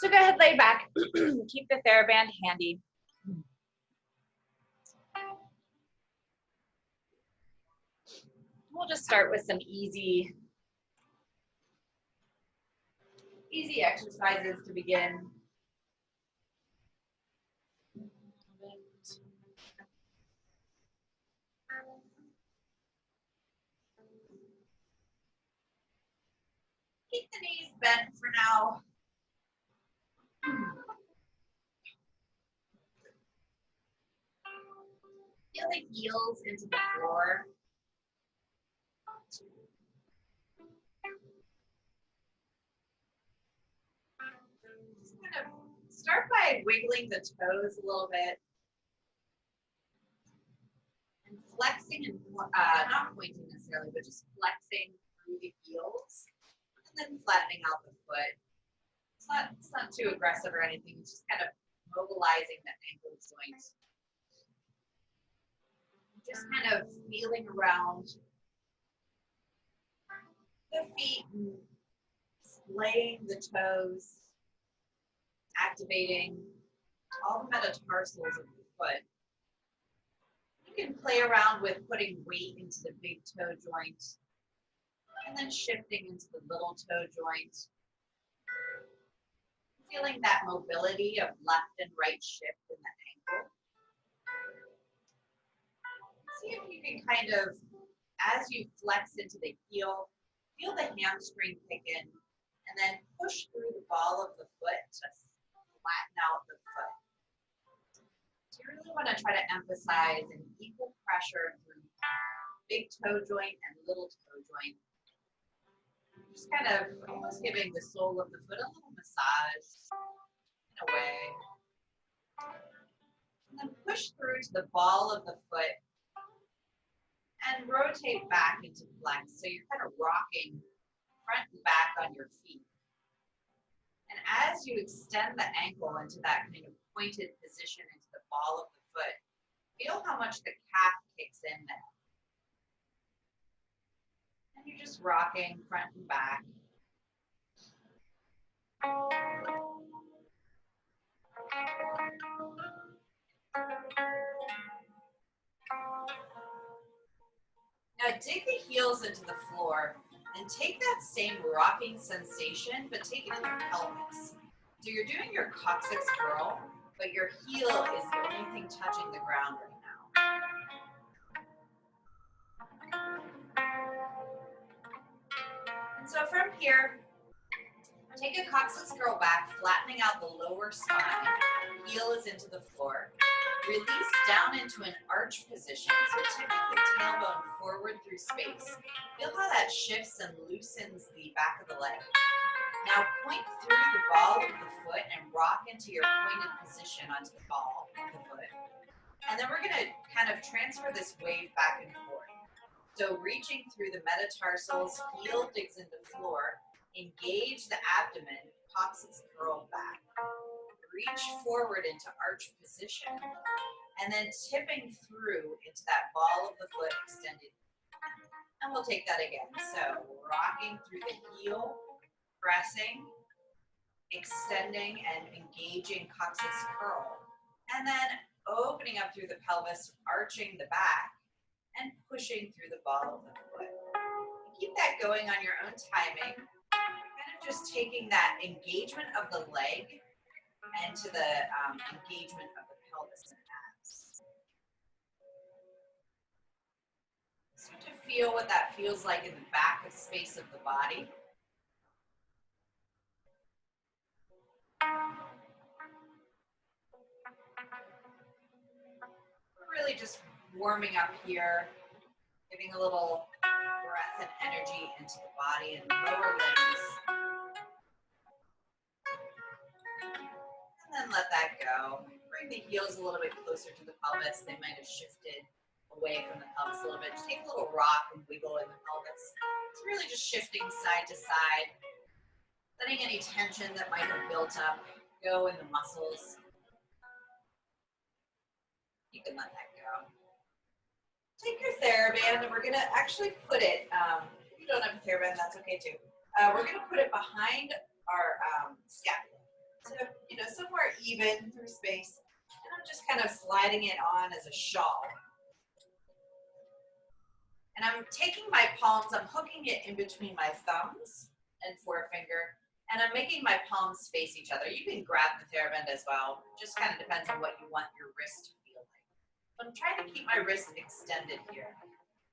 So go ahead, lay back. Keep the Theraband handy. We'll just start with some easy exercises to begin. Keep the knees bent for now. Feel the heels into the floor. Just kind of start by wiggling the toes a little bit. And flexing and not pointing necessarily, but just flexing through the heels. And then flattening out the foot. It's not too aggressive or anything. It's just kind of mobilizing the ankle joint. Just kind of feeling around the feet and laying the toes, activating all the metatarsals of the foot. You can play around with putting weight into the big toe joint and then shifting into the little toe joint. Feeling that mobility of left and right shift in the ankle. See if you can kind of, as you flex into the heel, feel the hamstring kick in, and then push through the ball of the foot to flatten out the foot. So you really want to try to emphasize an equal pressure through big toe joint and little toe joint. Just kind of almost giving the sole of the foot a little massage in a way. And then push through to the ball of the foot and rotate back into flex. So you're kind of rocking front and back on your feet. And as you extend the ankle into that kind of pointed position into the ball of the foot, feel how much the calf kicks in there. And you're just rocking front and back. Now dig the heels into the floor and take that same rocking sensation, but take it in your pelvis. So you're doing your coccyx curl, but your heel is the only thing touching the ground right now. And so from here, take a coccyx curl back, flattening out the lower spine. Heel is into the floor. Release down into an arch position, so tipping the tailbone forward through space. Feel how that shifts and loosens the back of the leg. Now point through the ball of the foot and rock into your pointed position onto the ball of the foot. And then we're going to kind of transfer this wave back and forth. So reaching through the metatarsals, heel digs into floor, engage the abdomen, coccyx curl back. Reach forward into arch position, and then tipping through into that ball of the foot extended. And we'll take that again. So rocking through the heel, pressing, extending and engaging coccyx curl. And then opening up through the pelvis, arching the back, and pushing through the ball of the foot. Keep that going on your own timing. Kind of just taking that engagement of the leg and to the engagement of the pelvis and abs. Start to feel what that feels like in the back of space of the body. We're really just warming up here, giving a little breath and energy into the body and lower limbs. And then let that go. Bring the heels a little bit closer to the pelvis. They might have shifted away from the pelvis a little bit. Just take a little rock and wiggle in the pelvis. It's really just shifting side to side, letting any tension that might have built up go in the muscles. You can let that go. Take your Theraband and we're going to actually put it, if you don't have a Theraband, that's okay too. We're going to put it behind our scapula. to, somewhere even through space. And I'm just kind of sliding it on as a shawl. And I'm taking my palms, I'm hooking it in between my thumbs and forefinger, and I'm making my palms face each other. You can grab the Theraband as well. Just kind of depends on what you want your wrist to feel like. So I'm trying to keep my wrist extended here.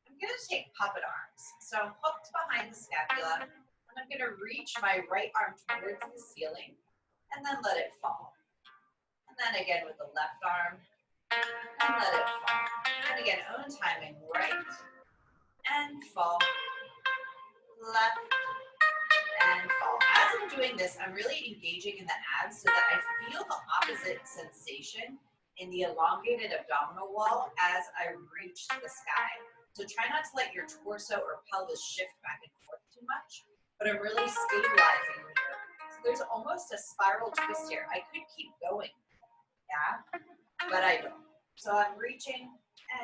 I'm going to take puppet arms. So I'm hooked behind the scapula, and I'm going to reach my right arm towards the ceiling, and then let it fall. And then again with the left arm, and let it fall. And again, own timing, right, and fall, left, and fall. As I'm doing this, I'm really engaging in the abs so that I feel the opposite sensation in the elongated abdominal wall as I reach the sky. So try not to let your torso or pelvis shift back and forth too much, but I'm really stabilizing here. So there's almost a spiral twist here. I could keep going, yeah, but I don't. So I'm reaching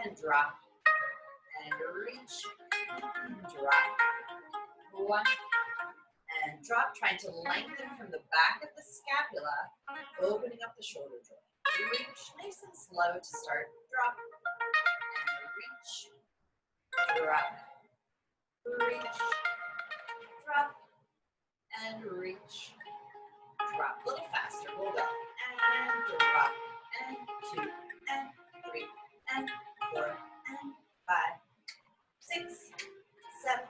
and drop, and reach, and drop. One, and drop, trying to lengthen from the back of the scapula, opening up the shoulder joint. Reach, nice and slow to start. Drop, and reach, drop, reach, drop, and reach, drop. A little faster, hold up, and drop, and 2, and 3, and 4, and 5, 6, 7,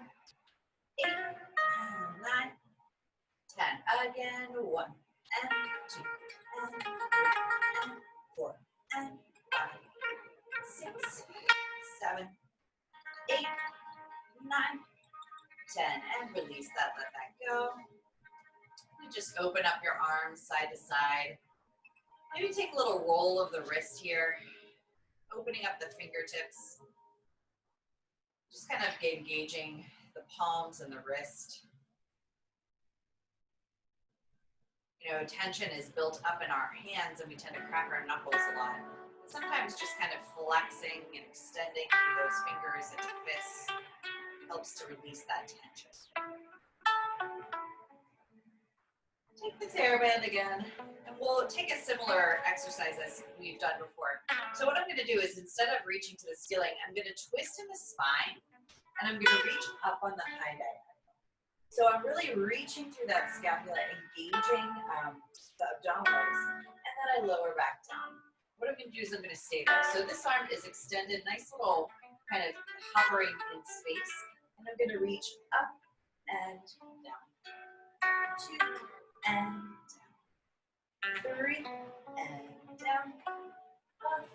8, and 9, 10. Again, 1, and 2, and 3, and 4, and 5, 6, 7, 8, 9, 10. And release that, let that go. You just open up your arms side to side. Maybe take a little roll of the wrist here, opening up the fingertips. Just kind of engaging the palms and the wrist. Tension is built up in our hands and we tend to crack our knuckles a lot. But sometimes just kind of flexing and extending those fingers into fists helps to release that tension. Take the Theraband again, and we'll take a similar exercise as we've done before. So what I'm going to do is, instead of reaching to the ceiling, I'm going to twist in the spine, and I'm going to reach up on the high diagonal. So I'm really reaching through that scapula, engaging the abdominals, and then I lower back down. What I'm going to do is I'm going to stay there. So this arm is extended, nice little kind of hovering in space, and I'm going to reach up and down. 2 and down. 3 and down.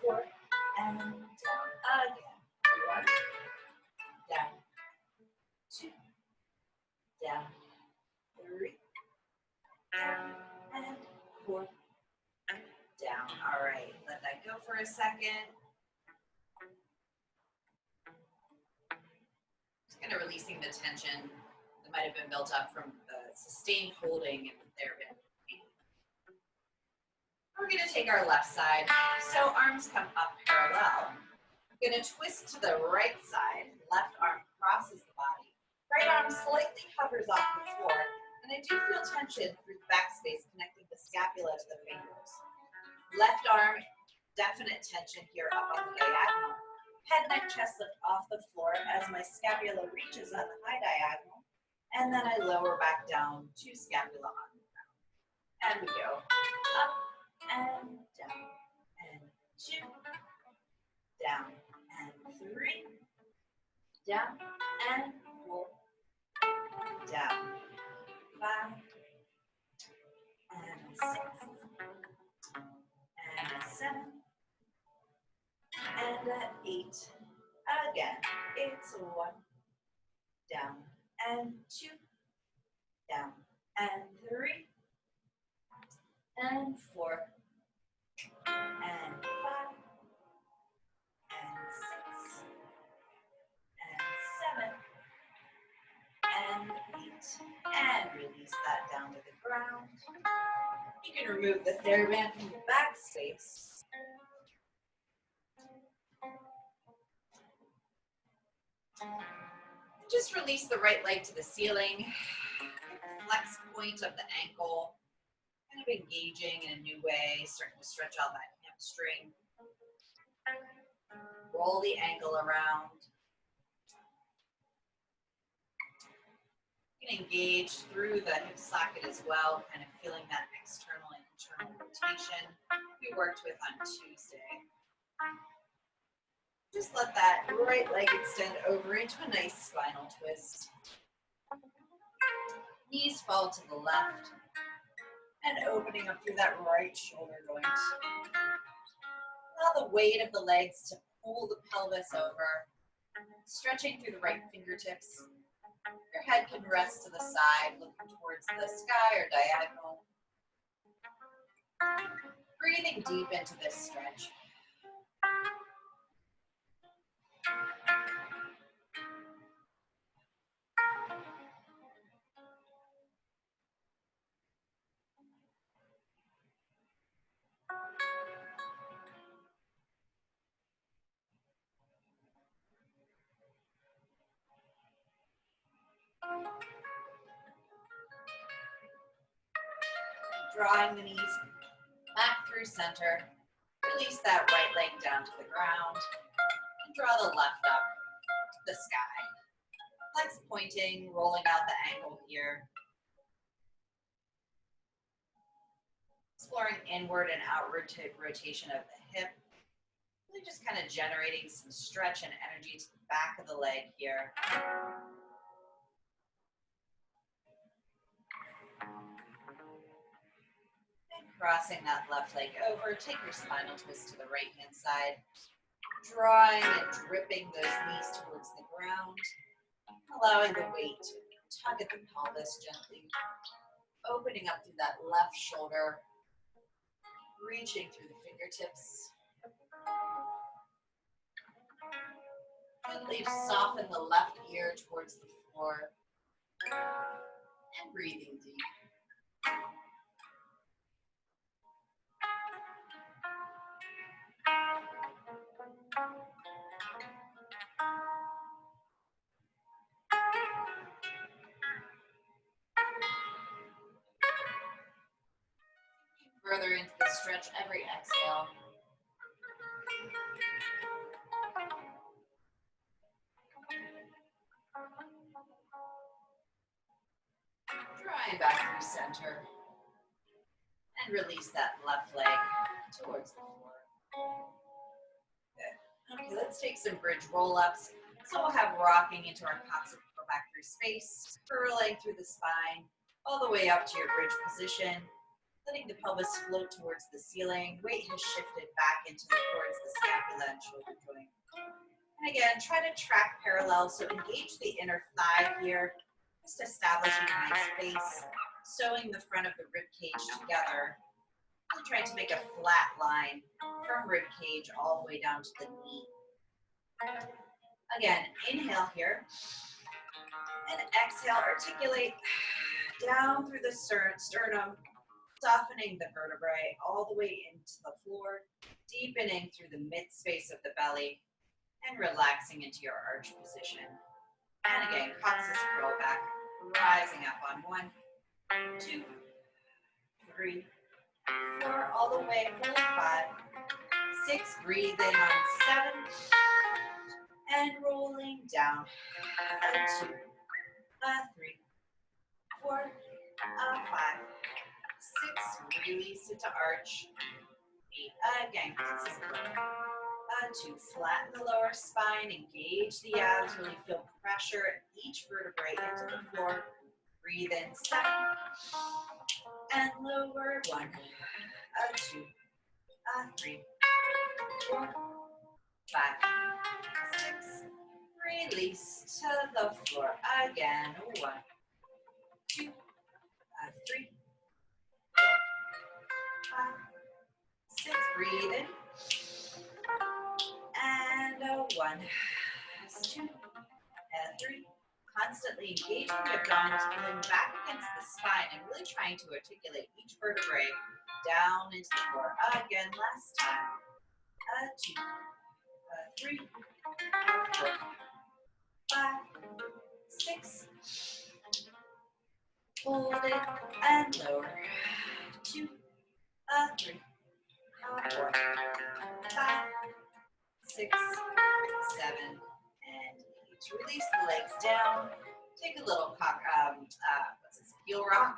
4 and down. Again. 1, down. 2, down. 3, down, and 4, down. All right, let that go for a second. Just kind of releasing the tension that might have been built up from the sustained holding in the Theraband. We're going to take our left side. So arms come up parallel. I'm going to twist to the right side. Left arm crosses the body. Right arm slightly hovers off the floor. And I do feel tension through the backspace connecting the scapula to the fingers. Left arm, definite tension here up on the diagonal. Head, neck, chest lift off the floor as my scapula reaches on the high diagonal. And then I lower back down to scapula on the ground. And we go up and down, and 2, down, and 3, down, and 4, down, 5, and 6, and 7, and 8. Again, it's 1, down, and 2, down, and 3, and 4, and 5, and 6, and 7, and 8, and release that down to the ground. You can remove the Theraband from the back space. Just release the right leg to the ceiling. Flex point of the ankle. Kind of engaging in a new way, starting to stretch out that hamstring. Roll the ankle around. You can engage through the hip socket as well, kind of feeling that external and internal rotation we worked with on Tuesday. Just let that right leg extend over into a nice spinal twist. Knees fall to the left and opening up through that right shoulder joint. Allow the weight of the legs to pull the pelvis over, stretching through the right fingertips. Your head can rest to the side, looking towards the sky or diagonal. Breathing deep into this stretch. Drawing the knees back through center. Release that right leg down to the ground. And draw the left up to the sky. Legs pointing, rolling out the ankle here. Exploring inward and outward rotation of the hip. Really just kind of generating some stretch and energy to the back of the leg here. And crossing that left leg over, take your spinal twist to the right hand side. Drawing and dripping those knees towards the ground. Allowing the weight to tug at the pelvis gently. Opening up through that left shoulder. Reaching through the fingertips. Gently soften the left ear towards the floor. And breathing deep. Further into the stretch every exhale. Drawing back through center. And release that left leg towards the floor. Good. Okay, let's take some bridge roll-ups. So we'll have rocking into our coccyx back through space, curling through the spine, all the way up to your bridge position. Letting the pelvis float towards the ceiling. Weight has shifted back towards the scapula and shoulder joint. And again, try to track parallel. So engage the inner thigh here. Just establishing a nice base. Sewing the front of the rib cage together. Really trying to make a flat line from rib cage all the way down to the knee. Again, inhale here. And exhale, articulate down through the sternum. Softening the vertebrae all the way into the floor, deepening through the mid space of the belly, and relaxing into your arch position. And again, coccyx curl back, rising up on 1, 2, 3, 4, all the way, hold 5, 6, breathe in on 7, and rolling down, 2, 3, 4, 5, 6, release it to arch. 8, again, coccyx curl. 2, flatten the lower spine, engage the abs, really feel pressure at each vertebrae into the floor. Breathe in, 7, and lower, 1, 2, 3, 4, 5, 6, release to the floor. Again, 1, 2, 3, 4, 5, 6, breathe in. And 1, 2, and 3. Constantly engaging the abdominals, pulling back against the spine and really trying to articulate each vertebrae down into the floor. Again, last time. 2, 3, 4, 5, 6. Hold it and lower. 2, 3, 4, 5, 6, 7, and 8. Release the legs down. Take a little heel rock,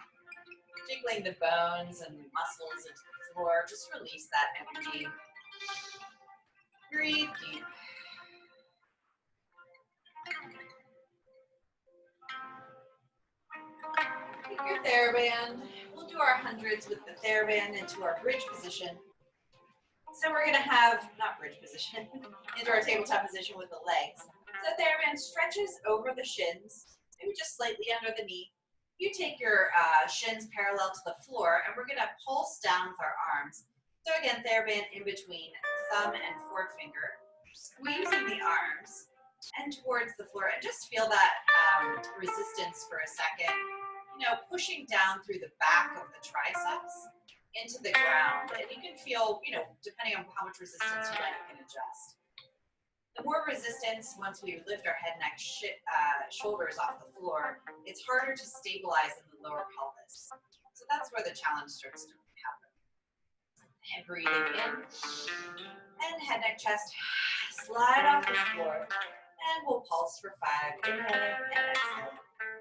jiggling the bones and muscles into the floor. Just release that energy. Breathe deep. Take your Theraband. We'll do our hundreds with the Theraband into our bridge position. So we're going to have, not bridge position, into our tabletop position with the legs. So Theraband stretches over the shins, maybe just slightly under the knee. You take your shins parallel to the floor, and we're going to pulse down with our arms. So again, Theraband in between thumb and forefinger, squeezing the arms and towards the floor, and just feel that resistance for a second. You know, pushing down through the back of the triceps into the ground, and you can feel, you know, depending on how much resistance you like, you can adjust. The more resistance, once we lift our head, neck, shoulders off the floor, it's harder to stabilize in the lower pelvis. So that's where the challenge starts to happen. And breathing in, and head, neck, chest, slide off the floor, and we'll pulse for 5, inhale, and exhale.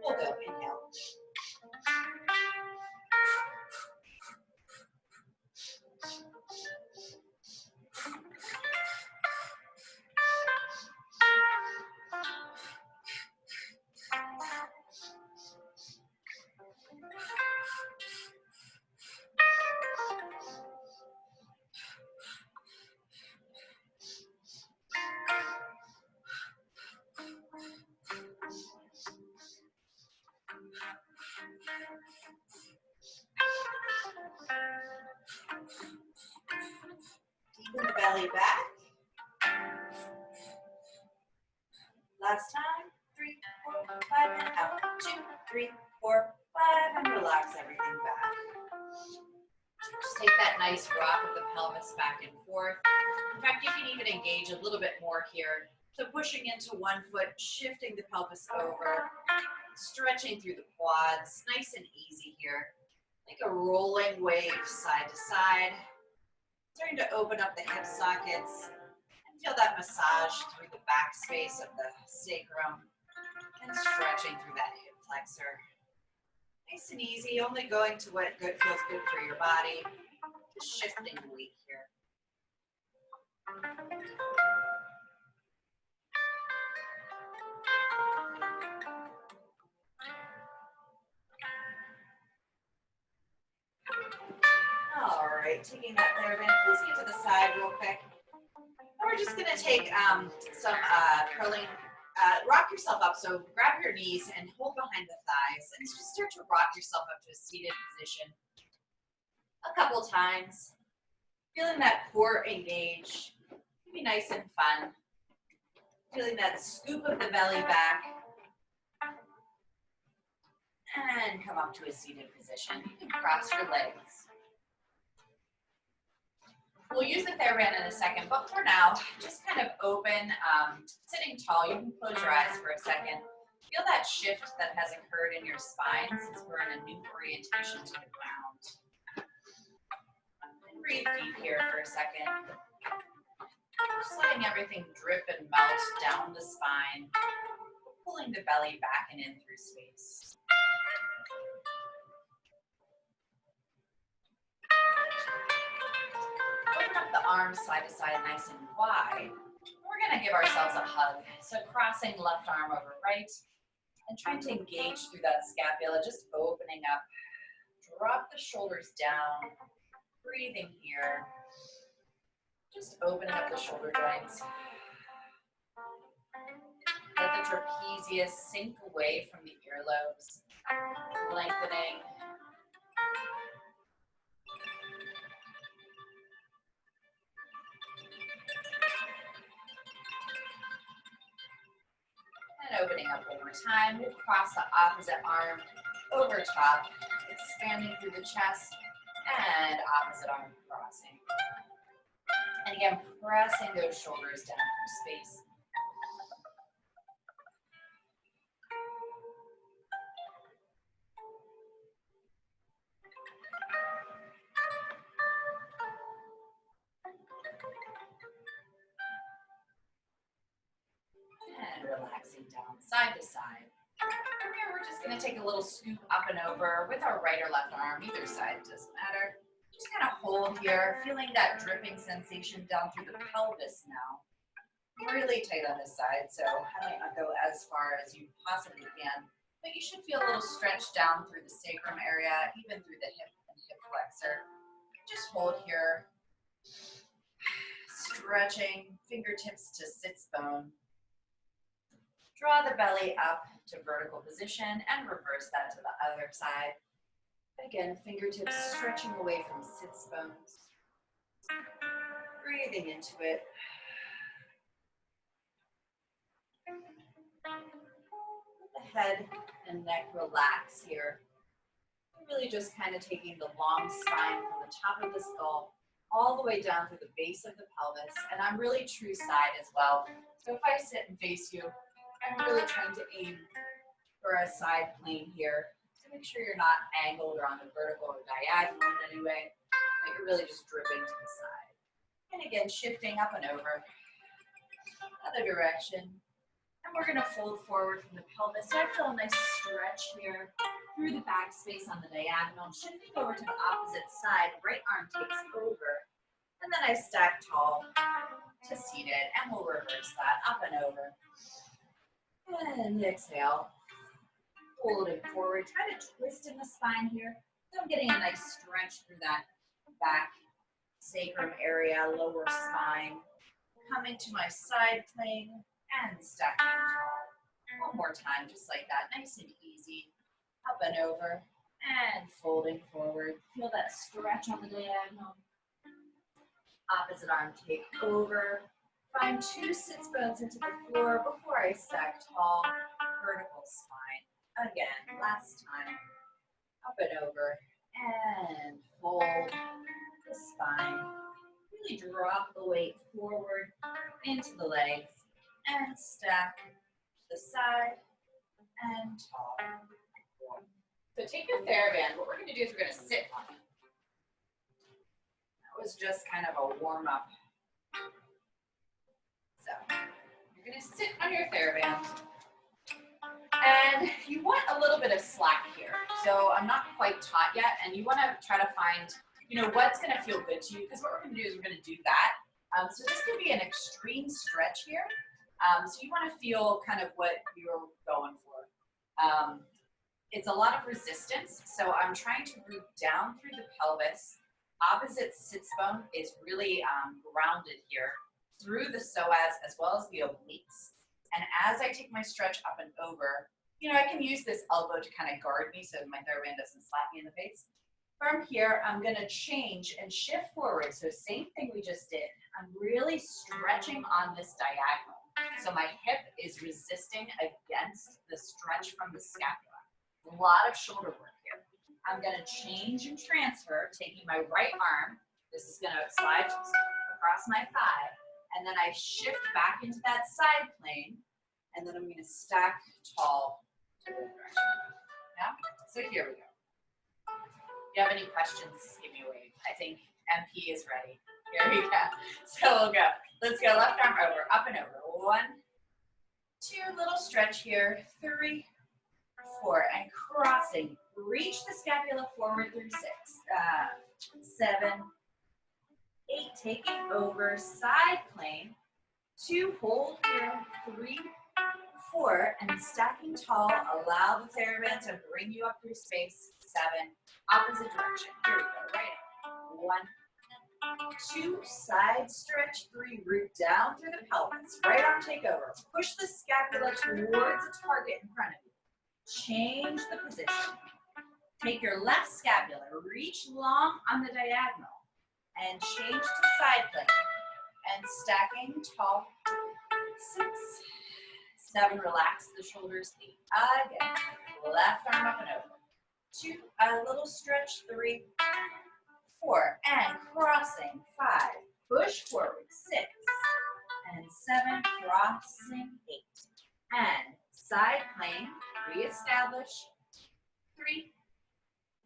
We'll go, inhale. Deepen the belly back. Last time. 3, 4, 5, and out. 2, 3, 4, 5, and relax everything back. Just take that nice rock of the pelvis back and forth. In fact, you can even engage a little bit more here. So pushing into one foot, shifting the pelvis over, stretching through the quads, nice and easy here. Like a rolling wave side to side. Starting to open up the hip sockets and feel that massage through the back space of the sacrum and stretching through that hip flexor. Nice and easy, only going to what feels good for your body. Just shifting the weight here. All right, taking that Theraband, placing it to the side real quick. And we're just gonna take some curling, rock yourself up. So grab your knees and hold behind the thighs and just start to rock yourself up to a seated position a couple times. Feeling that core engage, be nice and fun. Feeling that scoop of the belly back. And come up to a seated position. You can cross your legs. We'll use the Theraband in a second, but for now, just kind of open, sitting tall. You can close your eyes for a second. Feel that shift that has occurred in your spine since we're in a new orientation to the ground. And breathe deep here for a second. Just letting everything drip and melt down the spine, pulling the belly back and in through space. Open up the arms side to side nice and wide. We're going to give ourselves a hug. So crossing left arm over right and trying to engage through that scapula, just opening up. Drop the shoulders down, breathing here. Just opening up the shoulder joints. Let the trapezius sink away from the earlobes, lengthening. And opening up one more time. We'll cross the opposite arm over top, expanding through the chest, and opposite arm crossing. And again, pressing those shoulders down through space. relaxing down side to side. From here, we're just going to take a little scoop up and over with our right or left arm, either side, doesn't matter. Just kind of hold here, feeling that dripping sensation down through the pelvis now. Really tight on this side, so I might not go as far as you possibly can, but you should feel a little stretch down through the sacrum area, even through the hip and hip flexor. Just hold here, stretching, fingertips to sits bone. Draw the belly up to vertical position and reverse that to the other side. Again, fingertips stretching away from sits bones. Breathing into it. Let the head and neck relax here. Really just kind of taking the long spine from the top of the skull all the way down to the base of the pelvis. And I'm really true side as well. So if I sit and face you, I'm really trying to aim for a side plane here. So make sure you're not angled or on the vertical or diagonal in any way, but you're really just dripping to the side. And again, shifting up and over. Other direction. And we're going to fold forward from the pelvis. So I feel a nice stretch here through the back space on the diagonal. Shifting over to the opposite side, right arm takes over. And then I stack tall to seated, and we'll reverse that up and over. And exhale. Folding forward. Try to twist in the spine here. So I'm getting a nice stretch through that back sacrum area, lower spine. Coming to my side plane. And stacking tall. One more time, just like that, nice and easy. Up and over, and folding forward. Feel that stretch on the diagonal. Opposite arm take over. Find two sits bones into the floor before I stack tall, vertical spine. Again, last time. Up and over, and fold the spine. Really drop the weight forward into the legs. And stack the side and tall. So take your Theraband. What we're going to do is we're going to sit on it. That was just kind of a warm up. So you're going to sit on your Theraband. And you want a little bit of slack here. So I'm not quite taut yet, and you want to try to find, what's going to feel good to you, because what we're going to do is we're going to do that. So this could be an extreme stretch here. So you want to feel kind of what you're going for. It's a lot of resistance, so I'm trying to root down through the pelvis. Opposite sits bone is really grounded here through the psoas as well as the obliques. And as I take my stretch up and over, I can use this elbow to kind of guard me so my Theraband doesn't slap me in the face. From here, I'm going to change and shift forward. So same thing we just did. I'm really stretching on this diagonal. So my hip is resisting against the stretch from the scapula. A lot of shoulder work here. I'm going to change and transfer, taking my right arm. This is going to slide across my thigh. And then I shift back into that side plane. And then I'm going to stack tall to the direction. Yeah? So here we go. If you have any questions, just give me a wave. I think MP is ready. Here we go. So we'll go. Let's go left arm over, up and over. 1, 2, little stretch here. 3, 4, and crossing. Reach the scapula forward through 6, 7, 8, taking over, side plane. 2, hold here. 3, 4, and stacking tall. Allow the Theraband to bring you up through space. 7, opposite direction. Here we go, right. 1, 2, side stretch. 3, root down through the pelvis. Right arm take over. Push the scapula towards a target in front of you. Change the position. Take your left scapula, reach long on the diagonal, and change to side plane. And stacking tall. 6, 7, relax the shoulders. 8, again. Left arm up and over. 2, a little stretch. 3, 4, and crossing. 5, push forward. 6, and 7, crossing. 8, and side plane, reestablish. 3,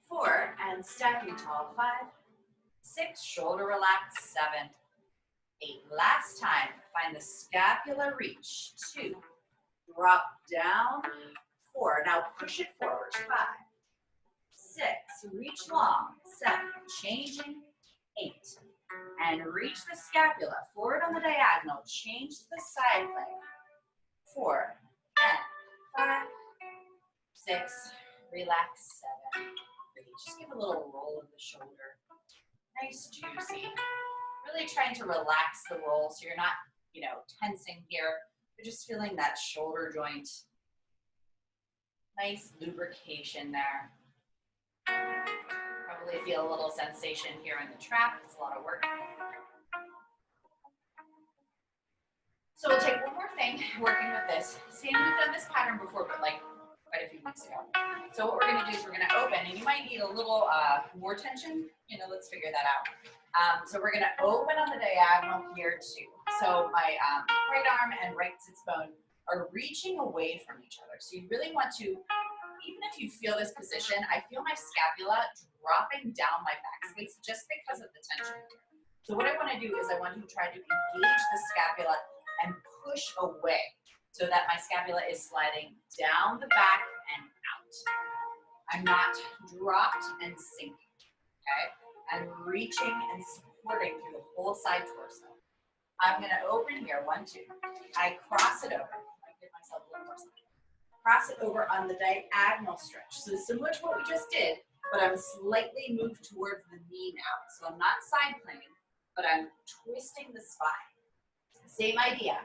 4, and stacking tall. 5, 6, shoulder relax. 7, 8, last time. Find the scapular reach. 2, drop down, 4. Now push it forward, 5, 6, reach long, 7, changing, 8. And reach the scapula forward on the diagonal, change to the side leg, 4, and 5, 6, relax, 7, 3. Just give a little roll of the shoulder. Nice, juicy. Really trying to relax the roll so you're not, tensing here. You're just feeling that shoulder joint. Nice lubrication there. Probably feel a little sensation here in the trap. It's a lot of work. So we'll take one more thing, working with this. Same, we've done this pattern before, but like quite a few weeks ago. So what we're gonna do is we're gonna open, and you might need a little more tension. Let's figure that out. So we're gonna open on the diagonal here too. So my right arm and right sits bone are reaching away from each other. So you really want to, even if you feel this position, I feel my scapula dropping down my back space just because of the tension here. So what I wanna do is I want to try to engage the scapula and push away so that my scapula is sliding down the back and out. I'm not dropped and sinking, okay? I'm reaching and supporting through the whole side torso. I'm gonna open here, 1, 2. I cross it over. I give myself a little more slack. Cross it over on the diagonal stretch. So similar to what we just did, but I'm slightly moved towards the knee now. So I'm not side planing, but I'm twisting the spine. Same idea,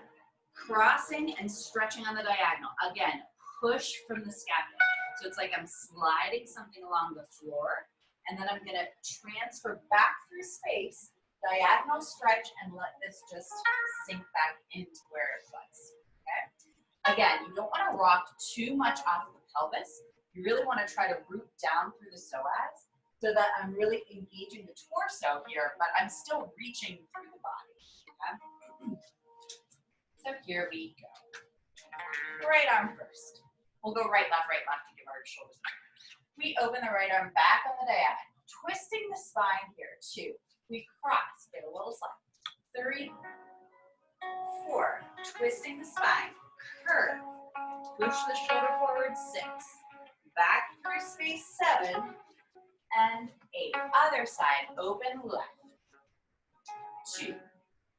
crossing and stretching on the diagonal. Again, push from the scapula. So it's like I'm sliding something along the floor, and then I'm gonna transfer back through space, diagonal stretch, and let this just sink back into where it was, okay? Again, you don't wanna rock too much off of the pelvis. You really wanna try to root down through the psoas so that I'm really engaging the torso here, but I'm still reaching through the body, okay? So here we go. Right arm first. We'll go right, left to give our shoulders. We open the right arm back on the diagonal, twisting the spine here. 2. We cross, get a little slack. 3, 4, twisting the spine, curve, push the shoulder forward. 6, back through space. 7, and 8. Other side, open left. 2,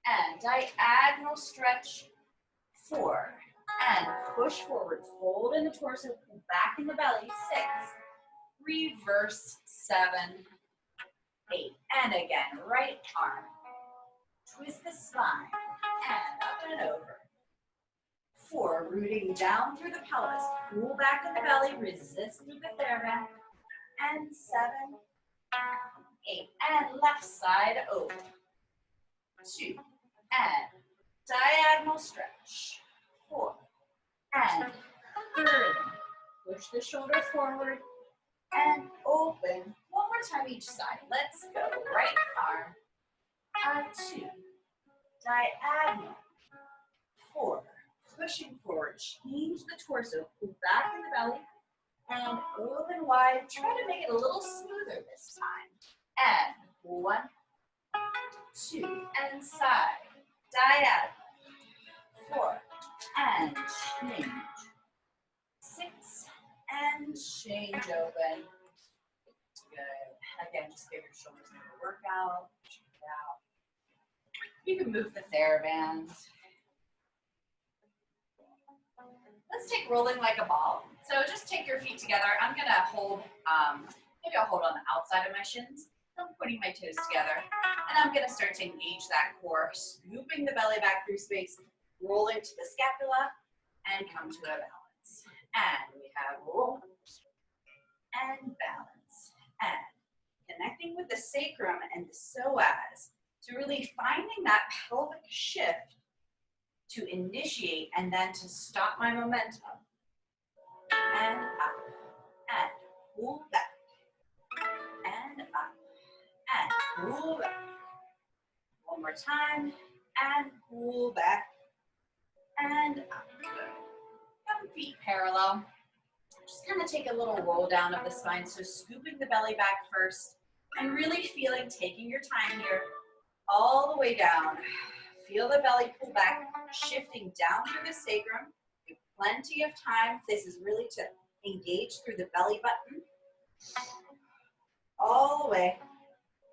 and diagonal stretch. 4, and push forward, fold in the torso, pull back in the belly. 6, reverse. 7, 8, and again, right arm, twist the spine, and up and over. 4, rooting down through the pelvis, pull back in the belly, resist through the Theraband, and 7, 8, and left side open. 2, and diagonal stretch. 4, and curve. Push the shoulder forward and open. One more time each side. Let's go. Right arm. 2, diagonal. 4, pushing forward. Change the torso. Pull back in the belly and open wide. Try to make it a little smoother this time. And 1, 2, and side. Diagonal. 4, and change. 6, and change open. Good. Again, just give your shoulders a little workout. Check it out. You can move the Theraband. Let's take rolling like a ball. So just take your feet together. I'm gonna hold, maybe I'll hold on the outside of my shins. I'm putting my toes together. And I'm gonna start to engage that core, scooping the belly back through space, roll into the scapula, and come to a balance. And we have roll, and balance. And connecting with the sacrum and the psoas to really finding that pelvic shift to initiate and then to stop my momentum. And up, and pull back, and up, and pull back. One more time, and pull back, and up. Good. Feet parallel. Just kind of take a little roll down of the spine, so scooping the belly back first, and really feeling, taking your time here, all the way down. Feel the belly pull back, shifting down through the sacrum. You plenty of time. This is really to engage through the belly button. All the way,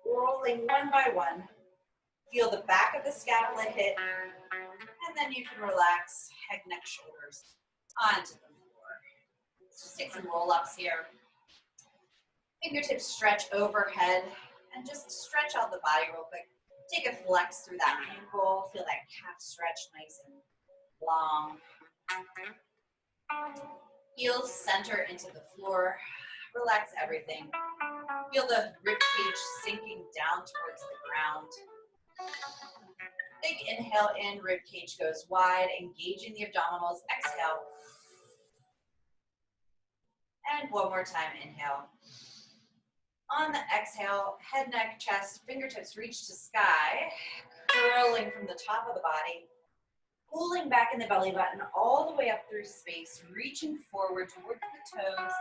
rolling one by one. Feel the back of the scapula hit, and then you can relax head, neck, shoulders onto the floor. Let's just take some roll-ups here. Fingertips stretch overhead, and just stretch out the body real quick. Take a flex through that ankle. Feel that calf stretch nice and long. Heels center into the floor. Relax everything. Feel the rib cage sinking down towards the ground. Big inhale in, rib cage goes wide, engaging the abdominals. Exhale. And one more time, inhale. On the exhale, head, neck, chest, fingertips reach to sky, curling from the top of the body, pulling back in the belly button all the way up through space, reaching forward towards the toes.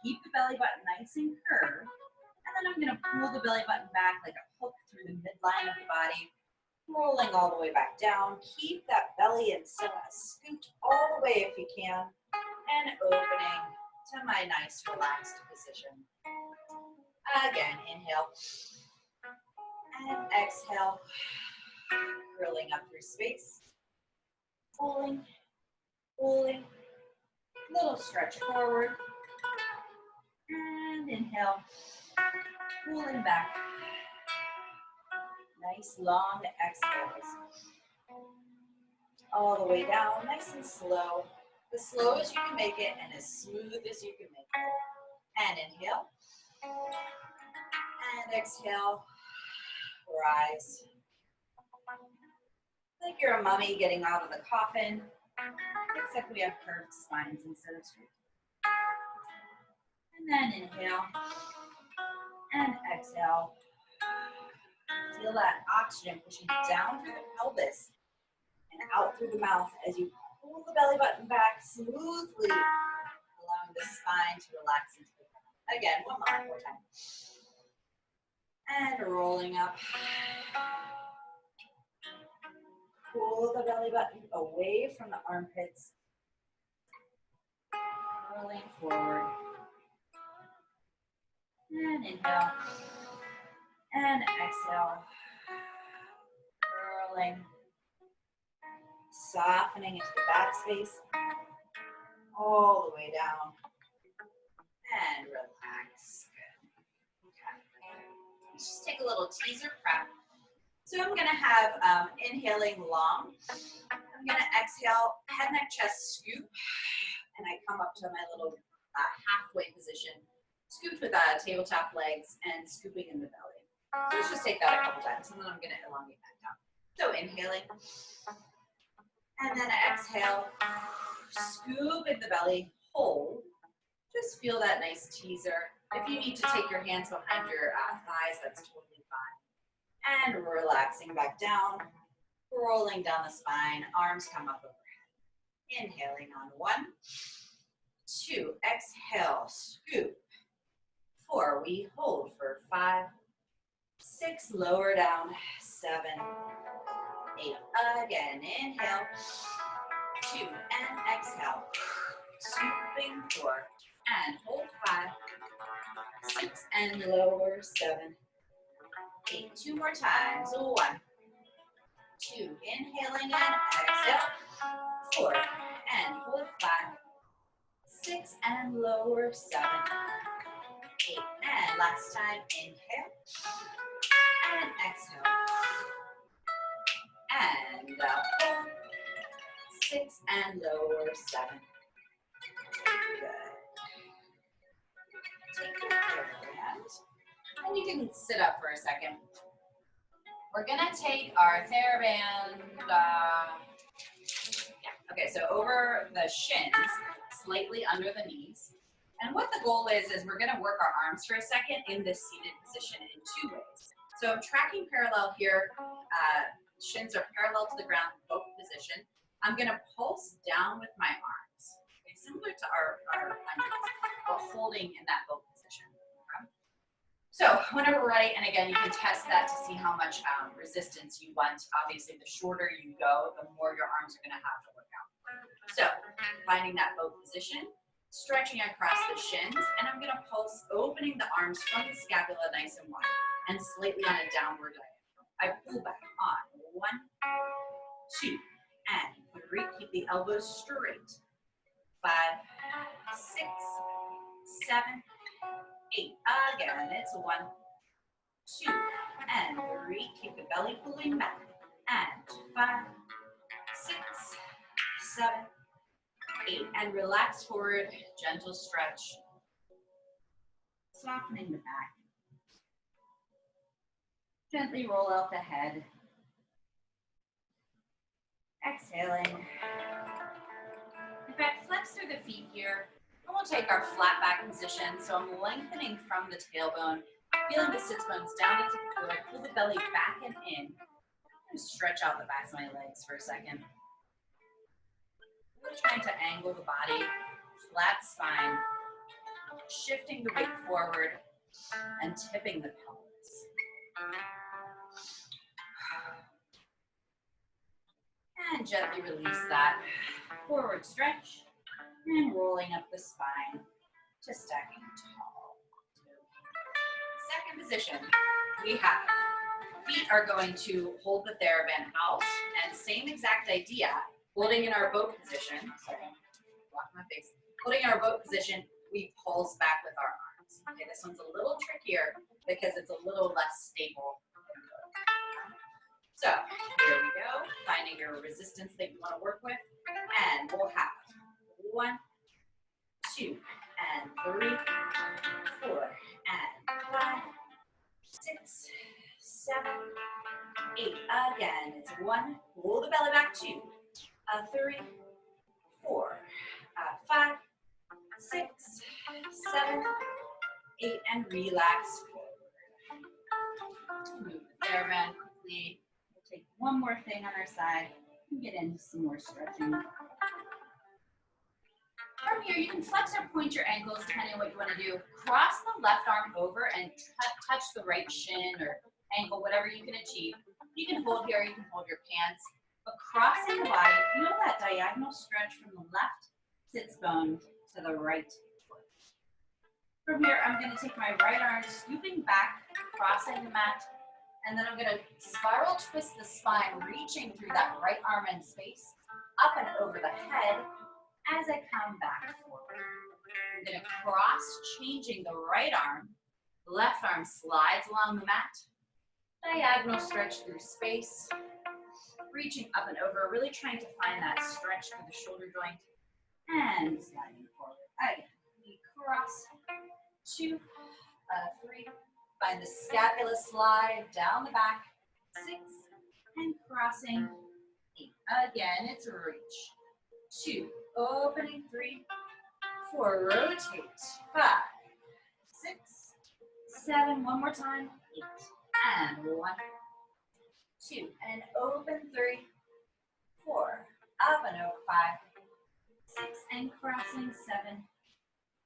Keep the belly button nice and curved. And then I'm going to pull the belly button back like a hook through the midline of the body, rolling all the way back down. Keep that belly and scoot all the way if you can, and opening to my nice relaxed position. Again, inhale and exhale, curling up through space, pulling, pulling, little stretch forward, and inhale, pulling back, nice long exhales, all the way down, nice and slow, as slow as you can make it and as smooth as you can make it, and inhale, and exhale, rise. Like you're a mummy getting out of the coffin, except we have curved spines instead of straight. And then inhale, and exhale. Feel that oxygen pushing down through the pelvis and out through the mouth as you pull the belly button back smoothly, allowing the spine to relax into the ground. Again, one more time. And rolling up. Pull the belly button away from the armpits. Rolling forward. And inhale. And exhale. Curling. Softening into the back space. All the way down. And relax. Good. Okay. Let's just take a little teaser prep. So I'm going to have inhaling long. I'm going to exhale, head, neck, chest, scoop. And I come up to my little halfway position. Scooped with tabletop legs and scooping in the belly. So let's just take that a couple times, and then I'm going to elongate that down. So inhaling. And then exhale. Scoop in the belly. Hold. Just feel that nice teaser. If you need to take your hands behind your thighs, that's totally fine. And relaxing back down, rolling down the spine, arms come up overhead. Inhaling on 1, 2, exhale, scoop. 4, we hold for 5, 6, lower down, 7, 8, again, inhale, 2, and exhale, scooping 4, and hold 5, 6, and lower, 7, 8, 2 more times, 1, 2, inhaling and exhale, 4, and hold 5, 6, and lower, 7, 8, and last time, inhale, and exhale, and 4, 6, and lower, 7, good. Take your Theraband, and you can sit up for a second. We're gonna take our Theraband, okay, so over the shins, slightly under the knees. And what the goal is we're gonna work our arms for a second in this seated position in 2 ways. So I'm tracking parallel here, shins are parallel to the ground, both position. I'm gonna pulse down with my arms, okay, similar to our lunges, but holding in that both position. Okay? So whenever we're ready, and again, you can test that to see how much resistance you want. Obviously, the shorter you go, the more your arms are gonna have to work out. So finding that boat position, stretching across the shins, and I'm gonna pulse, opening the arms from the scapula nice and wide, and slightly on a downward diagonal. I pull back on 1, 2, and 3. Keep the elbows straight. 5, 6, 7, 8. Again, it's 1, 2, and 3. Keep the belly pulling back. And 5, 6, 7, 8. And relax forward, gentle stretch. Softening the back. Gently roll out the head. Exhaling. In fact, flex through the feet here. And we'll take our flat back position. So I'm lengthening from the tailbone, feeling the sits bones down into the floor. Pull the belly back and in. And stretch out the backs of my legs for a second. We're trying to angle the body, flat spine, shifting the weight forward and tipping the pelvis. And gently release that. Forward stretch and rolling up the spine to stacking tall. Second position, we have feet are going to hold the Theraband out, and same exact idea, holding in our boat position. Sorry, block my face. Holding in our boat position, we pulse back with our arms. Okay, this one's a little trickier because it's a little less stable. So here we go, finding your resistance that you want to work with, and we'll have 1, 2, and 3, 4, and 5, 6, 7, 8. Again, it's 1. Pull the belly back. 2, 3, 4, 5, 6, 7, 8, and relax forward. Move the Theraband quickly. We'll take one more thing on our side and get into some more stretching. From here, you can flex or point your ankles depending on what you want to do. Cross the left arm over and touch the right shin or ankle, whatever you can achieve. You can hold here, you can hold your pants, but crossing the body, feel that diagonal stretch from the left sits bone to the right foot. From here, I'm going to take my right arm, scooping back, crossing the mat, and then I'm going to spiral twist the spine, reaching through that right arm in space, up and over the head as I come back forward. I'm going to cross, changing the right arm, left arm slides along the mat, diagonal stretch through space, reaching up and over, really trying to find that stretch through the shoulder joint, and sliding forward. Again, we cross, 2, 3, find the scapula slide down the back, 6, and crossing, 8. Again, it's a reach. 2, opening, 3, 4, rotate, 5, 6, 7, one more time, 8, and 1, 2, and open, 3, 4, up and over, 5, 6, and crossing, 7,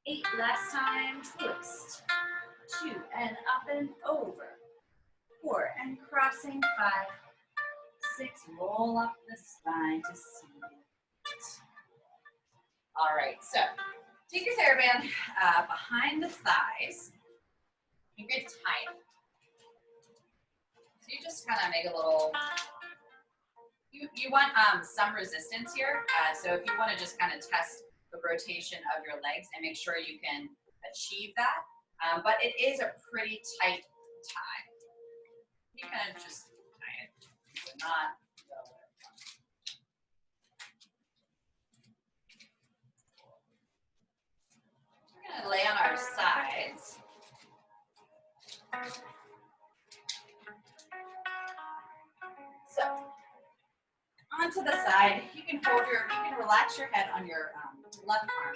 8, last time, twist, 2, and up and over, 4, and crossing, 5, 6, roll up the spine to seat. All right, so take your Theraband behind the thighs. You get tight. So you just kind of make a little, you want some resistance here. So if you want to just kind of test the rotation of your legs and make sure you can achieve that. But it is a pretty tight tie. You kind of just tie it, but not go there. We're going to lay on our sides. So, onto the side, you can relax your head on your left arm.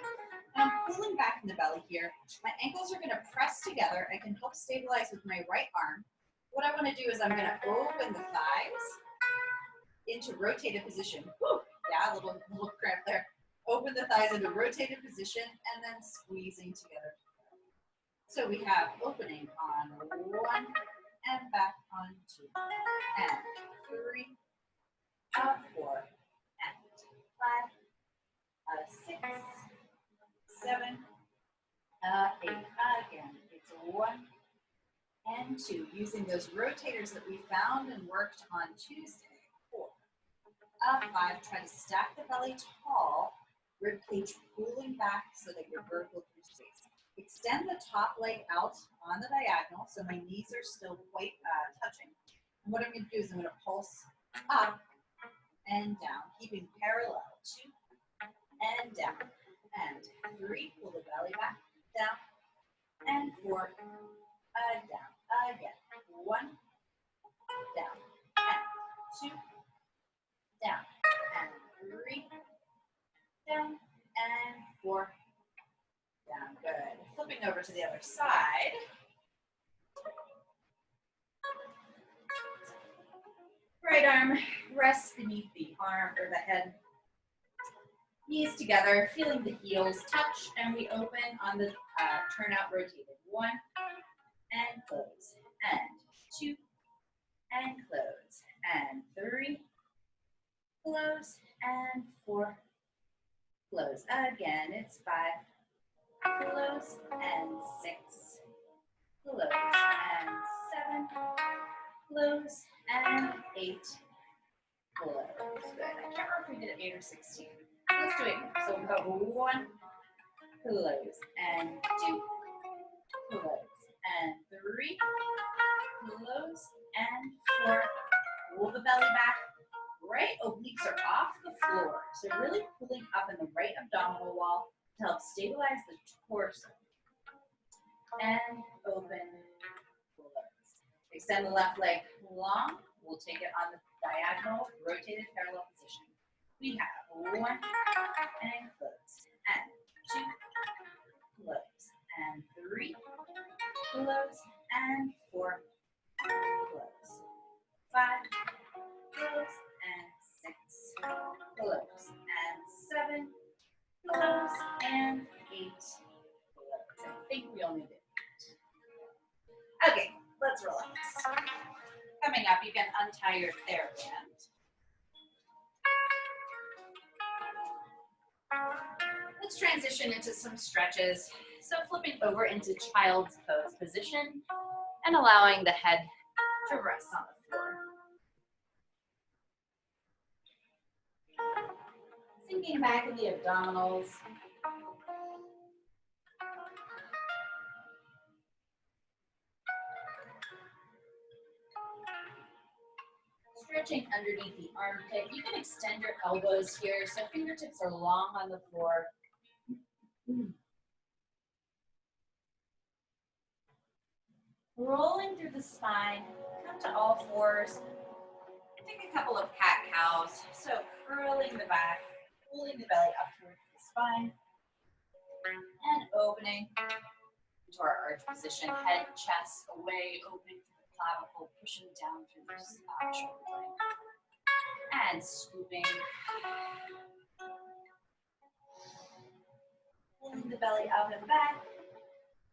And I'm pulling back in the belly here. My ankles are going to press together. I can help stabilize with my right arm. What I want to do is I'm going to open the thighs into rotated position. Woo! Yeah, a little cramp there. Open the thighs into rotated position and then squeezing together. So we have opening on 1 and back on 2 and 3, 4 and 5, and 2. Using those rotators that we found and worked on Tuesday. 4. Up, 5. Try to stack the belly tall. Rib cage pulling back so that you're vertical through space. Extend the top leg out on the diagonal so my knees are still quite touching. And what I'm going to do is I'm going to pulse up and down, keeping parallel. 2 and down. And 3, pull the belly back, down. And 4, down. Again. 1, down. And 2, down. And 3, down. And 4, down. Good. Flipping over to the other side. Right arm rests beneath the arm or the head. Knees together, feeling the heels touch, and we open on the turnout rotated. 1 and close, and 2 and close, and 3, close, and 4, close. Again, it's 5, close, and 6, close, and 7, close, and 8, close. Good. I can't remember if we did 8 or 16. Let's do it. So we've got 1, close, and 2, close, and 3, close, and 4. Pull the belly back. Right obliques are off the floor. So really pulling up in the right abdominal wall to help stabilize the torso. And open, close. Extend the left leg long. We'll take it on the diagonal, rotated parallel position. We have 1 and close, and 2, close, and 3, close, and 4, close, 5, close, and 6, close, and 7, close, and 8, close. I think we only did 8. Okay, let's relax. Coming up, you can untie your Theraband. Let's transition into some stretches. So flipping over into child's pose position and allowing the head to rest on the floor. Sinking back in the abdominals. Stretching underneath the armpit. You can extend your elbows here so fingertips are long on the floor. Rolling through the spine, come to all fours. Take a couple of cat-cows. So curling the back, pulling the belly up towards the spine, and opening into our arch position. Head, chest away, opening through the clavicle, pushing down through the shoulder blade. And scooping. Pulling the belly up and back,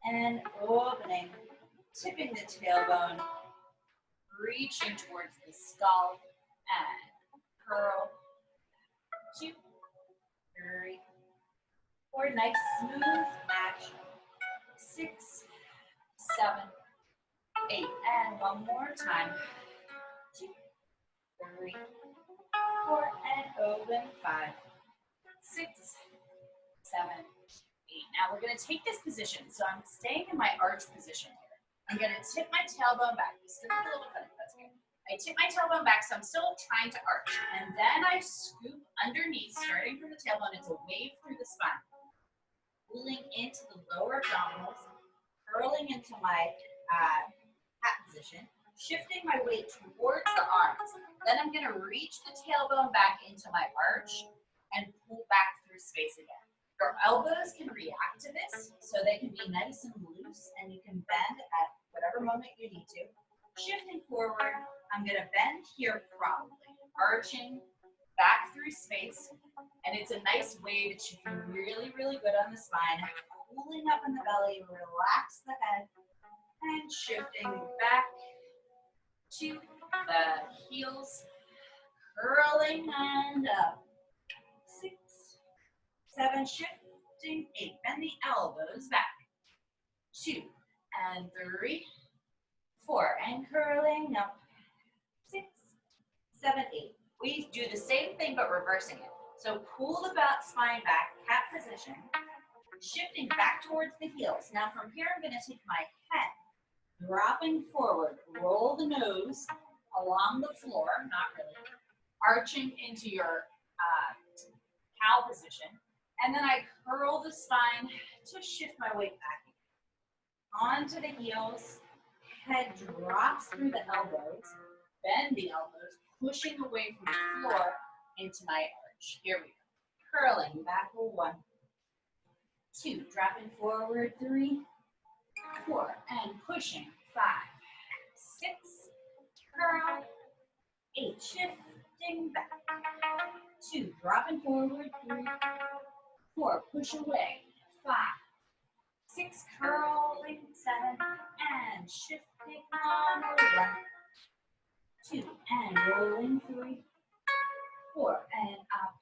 and opening, tipping the tailbone, reaching towards the skull, and curl, 2, 3, 4, nice smooth action, 6, 7, 8, and one more time, 2, 3, 4, and open, 5, 6, 7, 8. Now we're going to take this position. So I'm staying in my arch position here. I'm going to tip my tailbone back. This is a little bit funny, that's okay. I tip my tailbone back, so I'm still trying to arch. And then I scoop underneath, starting from the tailbone. It's a wave through the spine. Pulling into the lower abdominals, curling into my hat position, shifting my weight towards the arms. Then I'm going to reach the tailbone back into my arch and pull back through space again. Your elbows can react to this, so they can be nice and loose, and you can bend at whatever moment you need to. Shifting forward, I'm going to bend here promptly, arching back through space, and it's a nice wave. It should feel really, really good on the spine. Pulling up in the belly, relax the head, and shifting back to the heels, curling and up. 6, 7, shifting, 8, bend the elbows back. 2 and 3, rolling up. 6, 7, 8. We do the same thing but reversing it. So pull the spine back, cat position, shifting back towards the heels. Now from here, I'm going to take my head, dropping forward, roll the nose along the floor, not really, arching into your cow position, and then I curl the spine to shift my weight back onto the heels. Head drops through the elbows, bend the elbows, pushing away from the floor into my arch. Here we go. Curling back for 1, 2, dropping forward, 3, 4, and pushing, 5, 6, curl, 8, shifting back, 2, dropping forward, 3, 4, push away, 5, 6, curling, 7, and shifting on, 1, 2, and rolling, 3, 4, and up,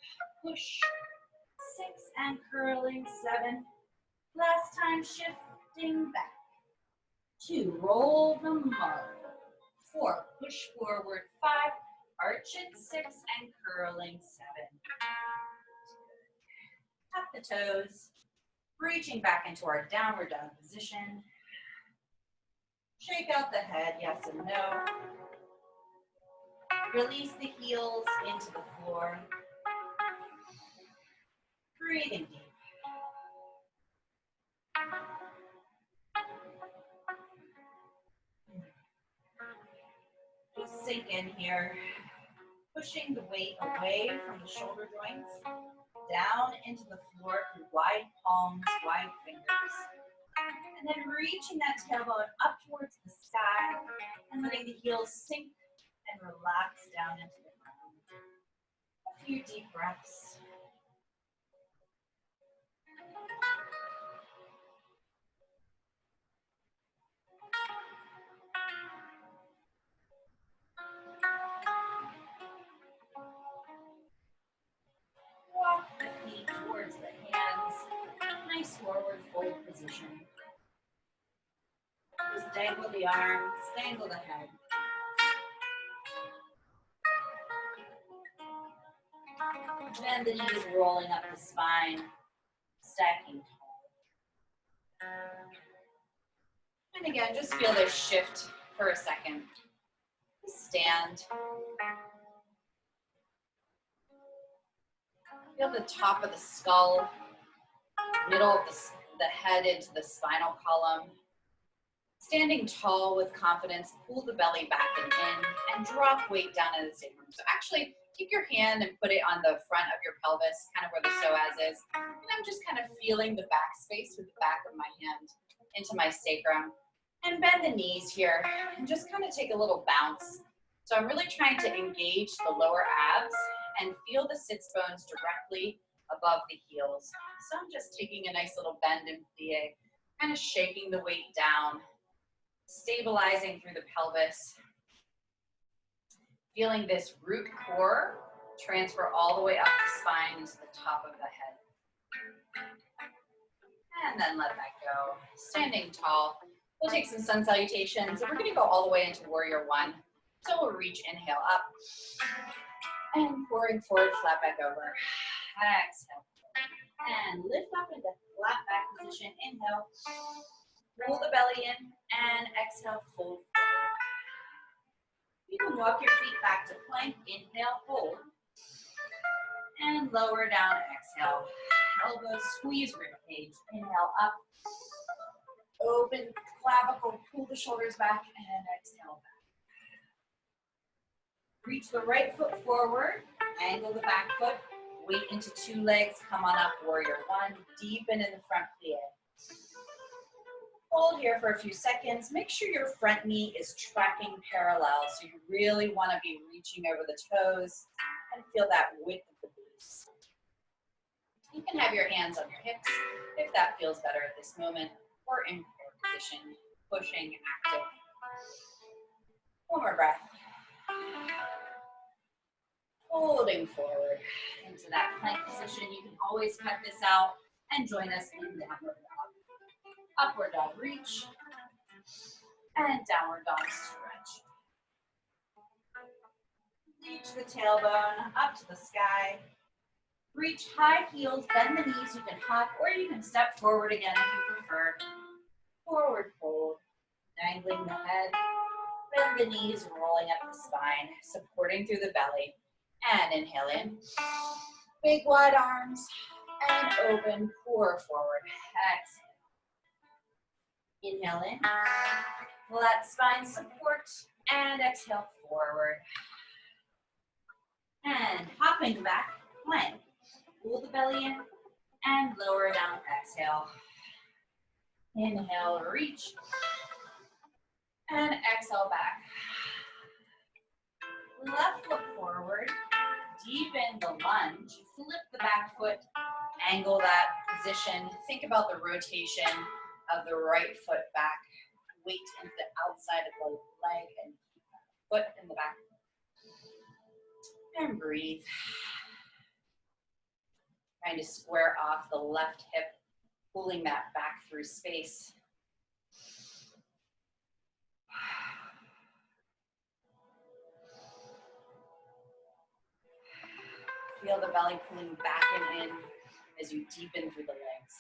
push, 6, and curling, 7, last time, shifting back, 2, roll the mug, 4, push forward, 5, arch it, 6, and curling, 7. Tap the toes, reaching back into our downward dog position. Shake out the head, yes and no. Release the heels into the floor. Breathing deep. Just sink in here, pushing the weight away from the shoulder joints, down into the floor through wide palms, wide fingers. And then reaching that tailbone up towards the sky and letting the heels sink and relax down into the ground. A few deep breaths. Walk the feet towards the hands. Nice forward fold position. Just dangle the arms, dangle the head. Bend the knees, rolling up the spine, stacking tall. And again, just feel this shift for a second. Stand. Feel the top of the skull, middle of the head into the spinal column. Standing tall with confidence, pull the belly back and in, and drop weight down into the sacrum. So actually, take your hand and put it on the front of your pelvis, kind of where the psoas is. And I'm just kind of feeling the back space with the back of my hand into my sacrum. And bend the knees here, and just kind of take a little bounce. So I'm really trying to engage the lower abs and feel the sits bones directly above the heels. So I'm just taking a nice little bend in plie, kind of shaking the weight down, stabilizing through the pelvis. Feeling this root core transfer all the way up the spine into the top of the head. And then let that go. Standing tall. We'll take some sun salutations, and we're going to go all the way into warrior 1. So we'll reach, inhale up, and pouring forward, flat back over. Exhale. And lift up into flat back position. Inhale. Roll the belly in, and exhale, fold forward. You can walk your feet back to plank. Inhale, hold. And lower down, exhale. Elbows squeeze rib cage. Inhale up. Open clavicle, pull the shoulders back, and exhale back. Reach the right foot forward, angle the back foot, weight into 2 legs, come on up, warrior 1, deepen in the front plie. Hold here for a few seconds. Make sure your front knee is tracking parallel, so you really want to be reaching over the toes and feel that width of the boots. You can have your hands on your hips if that feels better at this moment, or in prayer position, pushing, active. One more breath. Holding forward into that plank position. You can always cut this out and join us in downward dog. Upward dog reach, and downward dog stretch. Reach the tailbone up to the sky. Reach high heels, bend the knees. You can hop or you can step forward again if you prefer. Forward fold, dangling the head. Bend the knees, rolling up the spine, supporting through the belly. And inhale in. Big wide arms. And open, pour forward. Exhale. Inhale in. Flat spine support. And exhale forward. And hopping back, plank. Pull the belly in and lower down, exhale. Inhale, reach. And exhale back. Left foot forward, deepen the lunge, flip the back foot, angle that position. Think about the rotation of the right foot back. Weight into the outside of the leg and foot in the back. And breathe. Trying to square off the left hip, pulling that back through space. Feel the belly pulling back and in as you deepen through the legs.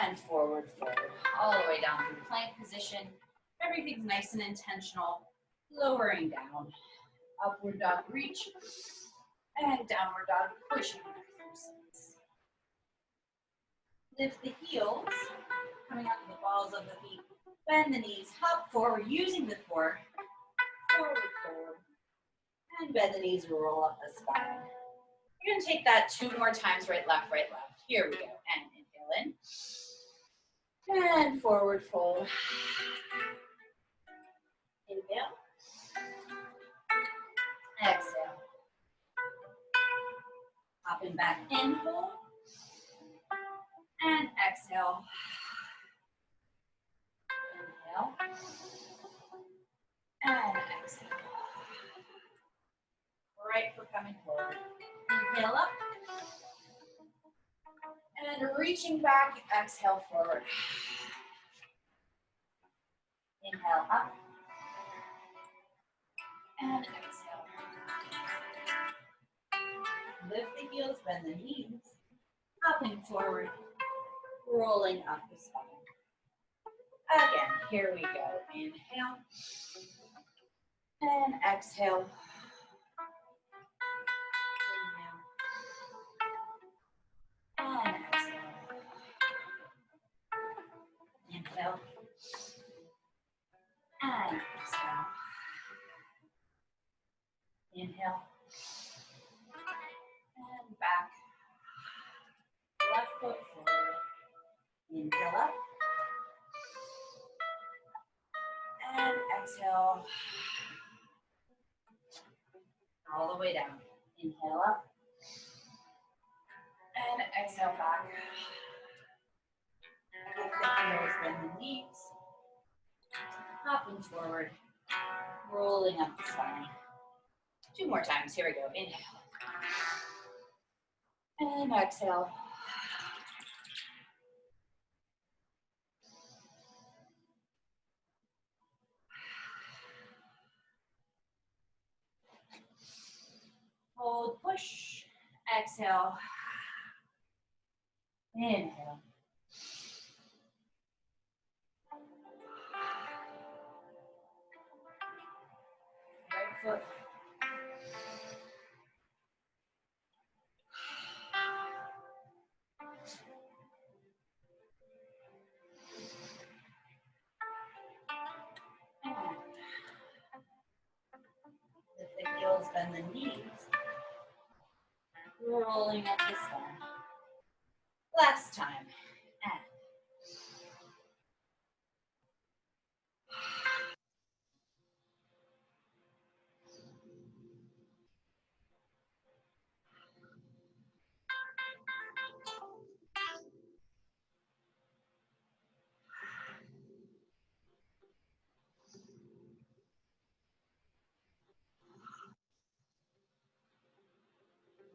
And forward fold, all the way down through plank position. Everything's nice and intentional. Lowering down. Upward dog reach. And downward dog pushing back through space. Lift the heels, coming up to the balls of the feet. Bend the knees, hop forward using the core. Forward fold. And bend the knees, roll up the spine. You're going to take that 2 more times, right, left, right, left. Here we go. And inhale in. And forward fold. Inhale. Exhale. Hopping back, inhale. And exhale. Inhale. And exhale. Right foot coming forward. Inhale up. And reaching back, exhale forward. Inhale up. And exhale. Lift the heels, bend the knees. Hopping forward. Rolling up the spine. Again, here we go. Inhale. And exhale. Inhale. And exhale. Inhale. And exhale. Inhale. And back. Left foot forward. Inhale up. And exhale. All the way down. Inhale up. And exhale back. Lift the heels, bend the knees. Hopping forward. Rolling up the spine. 2 more times. Here we go. Inhale. And exhale. Hold, push. Exhale. Inhale. Right foot. And lift the heels, bend the knees. Rolling up the spine. Last time. And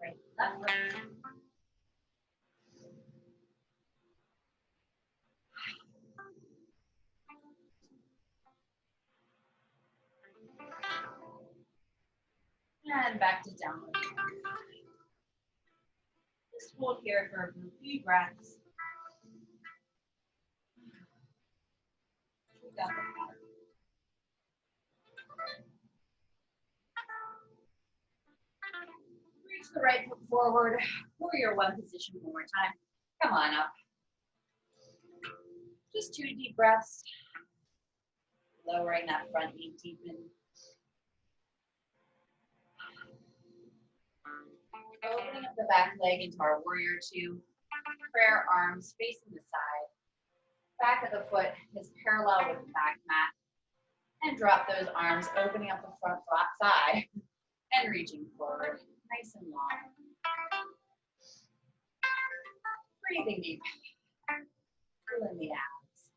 right, left, right. And back to downward dog. Just hold here for a few breaths. We got the power. Reach the right foot forward. Warrior one position one more time. Come on up. Just 2 deep breaths. Lowering that front knee deep in. Opening up the back leg into our warrior two. Prayer arms facing the side. Back of the foot is parallel with the back mat. And drop those arms, opening up the front flat thigh and reaching forward, nice and long. Breathing deep. Pulling the abs.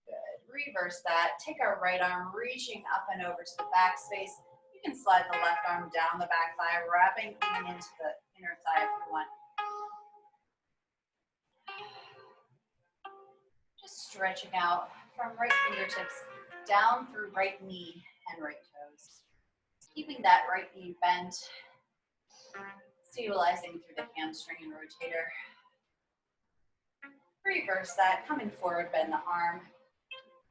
Good. Reverse that. Take our right arm, reaching up and over to the back space. You can slide the left arm down the back thigh, wrapping even into the inner thigh if you want. Just stretching out from right fingertips down through right knee and right toes. Keeping that right knee bent, stabilizing through the hamstring and rotator. Reverse that, coming forward, bend the arm,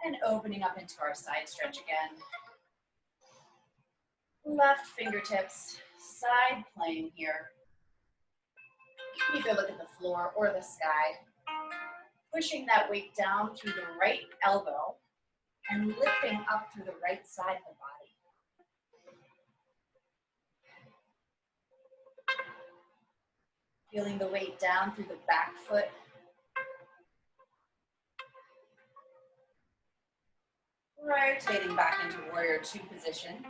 and opening up into our side stretch again. Left fingertips, side playing here. You can either look at the floor or the sky. Pushing that weight down through the right elbow and lifting up through the right side of the body. Feeling the weight down through the back foot. Rotating back into warrior two position.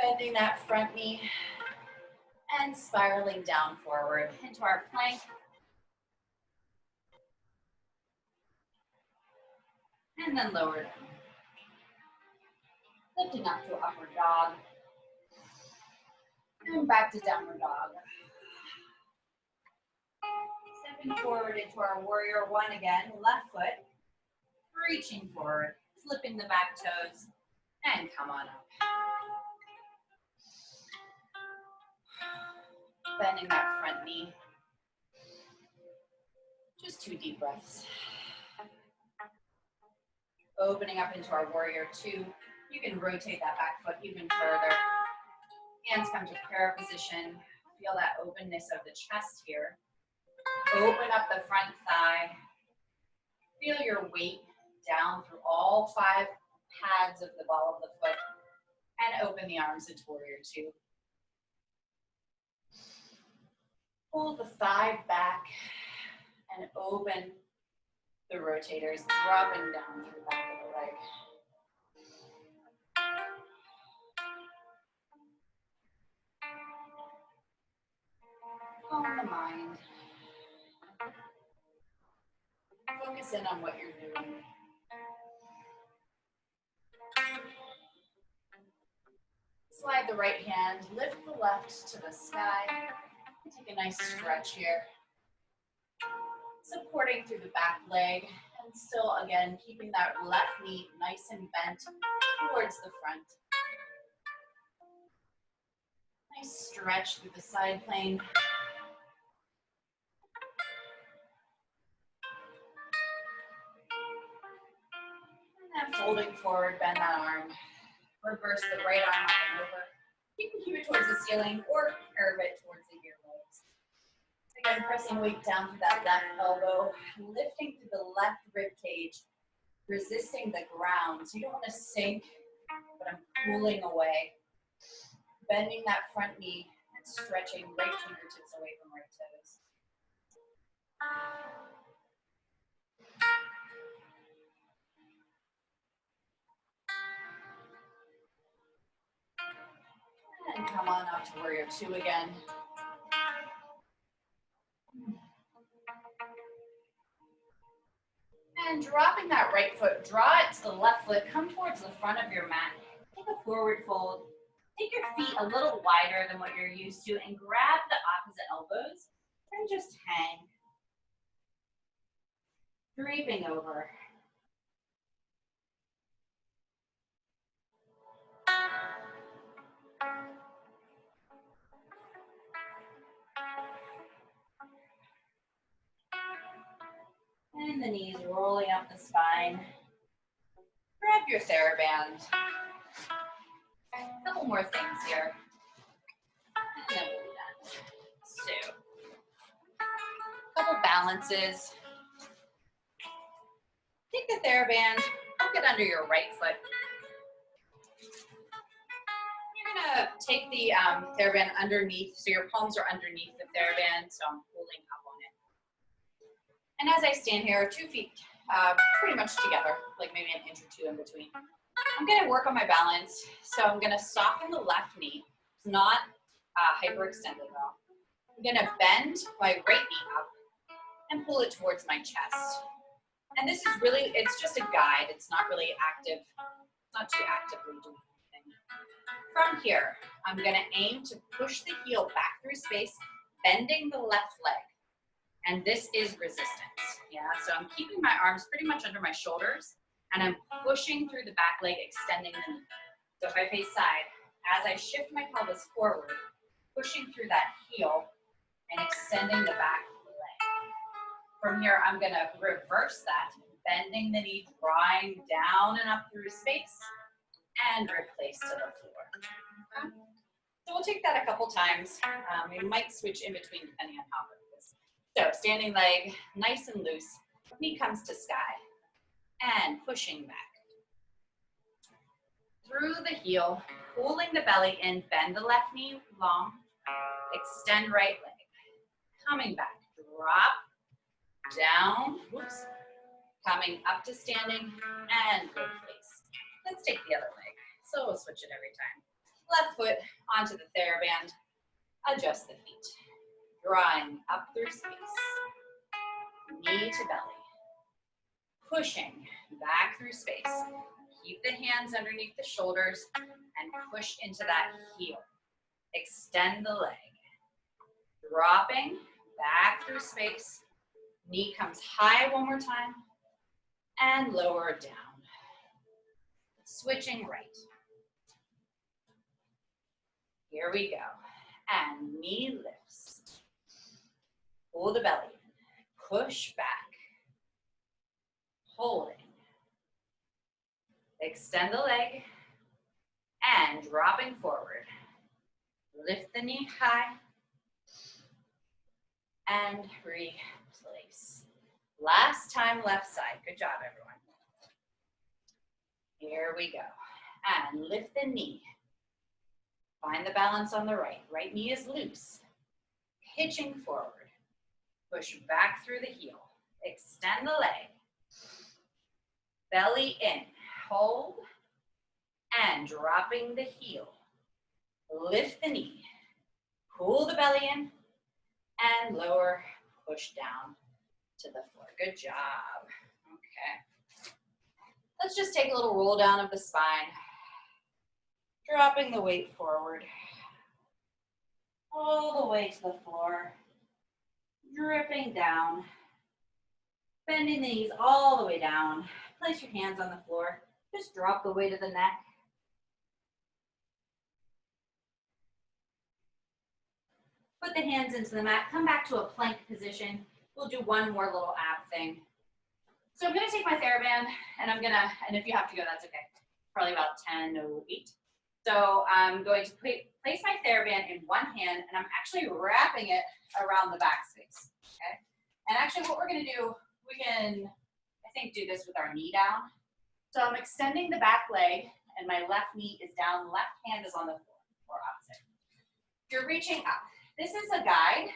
Bending that front knee and spiraling down forward into our plank. And then lower down. Lifting up to upward dog. And back to downward dog. Stepping forward into our warrior one again, left foot. Reaching forward, flipping the back toes, and come on up. Bending that front knee. Just 2 deep breaths. Opening up into our warrior two. You can rotate that back foot even further. Hands come to prayer position. Feel that openness of the chest here. Open up the front thigh. Feel your weight down through all 5 pads of the ball of the foot. And open the arms into warrior two. Pull the thigh back and open the rotators, dropping down through the back of the leg. Calm the mind. Focus in on what you're doing. Slide the right hand, lift the left to the sky. Take a nice stretch here. Supporting through the back leg, and still again keeping that left knee nice and bent towards the front. Nice stretch through the side plane. And then folding forward, bend that arm. Reverse the right arm up and over. You can keep it towards the ceiling or curve it towards the earlobes. Again, pressing weight down through that left elbow, lifting through the left rib cage, resisting the ground. So you don't want to sink, but I'm pulling away. Bending that front knee and stretching right fingertips away from right toes. And come on up to warrior two again. And dropping that right foot, draw it to the left foot, come towards the front of your mat. Take a forward fold. Take your feet a little wider than what you're used to and grab the opposite to elbows, and just hang, draping over. And the knees rolling up the spine. Grab your Theraband. A couple more things here. And then we'll be done. So, a couple balances. Take the Theraband, hook it under your right foot. You're gonna take the Theraband underneath, so your palms are underneath the Theraband, so I'm pulling up on it. And as I stand here, 2 feet pretty much together, like maybe an inch or two in between. I'm gonna work on my balance, so I'm gonna soften the left knee. It's not hyperextended at all. I'm gonna bend my right knee up and pull it towards my chest. And this is really, it's just a guide. It's not really active, not too actively doing anything. From here, I'm gonna aim to push the heel back through space, bending the left leg. And this is resistance, yeah? So I'm keeping my arms pretty much under my shoulders, and I'm pushing through the back leg, extending the knee. So if I face side, as I shift my pelvis forward, pushing through that heel and extending the back leg. From here, I'm gonna reverse that, bending the knee, drawing down and up through space, and replace to the floor. Okay? So we'll take that a couple times. We might switch in between depending on how it is. So standing leg, nice and loose, knee comes to sky, and pushing back. Through the heel, pulling the belly in, bend the left knee long, extend right leg, coming back, drop, down, whoops, coming up to standing, and replace. Let's take the other leg. So we'll switch it every time. Left foot onto the Theraband, adjust the feet. Drawing up through space, knee to belly. Pushing back through space. Keep the hands underneath the shoulders and push into that heel. Extend the leg. Dropping back through space. Knee comes high one more time and lower down. Switching right. Here we go. And knee lifts. Pull the belly in. Push back. Holding. Extend the leg and dropping forward. Lift the knee high and replace. Last time left side. Good job, everyone. Here we go. And lift the knee. Find the balance on the right. Right knee is loose. Hitching forward. Push back through the heel. Extend the leg. Belly in. Hold. And dropping the heel. Lift the knee. Pull the belly in. And lower. Push down to the floor. Good job. Okay. Let's just take a little roll down of the spine. Dropping the weight forward. All the way to the floor. Dripping down. Bending the knees all the way down. Place your hands on the floor. Just drop the weight of the neck. Put the hands into the mat. Come back to a plank position. We'll do one more little ab thing. So I'm gonna take my Theraband and I'm gonna, and if you have to go, that's okay. Probably about 10:08. So I'm going to place my Theraband in one hand and I'm actually wrapping it around the back space, okay? And actually what we're gonna do, we can, I think, do this with our knee down. So I'm extending the back leg and my left knee is down, left hand is on the floor, or opposite. You're reaching up. This is a guide.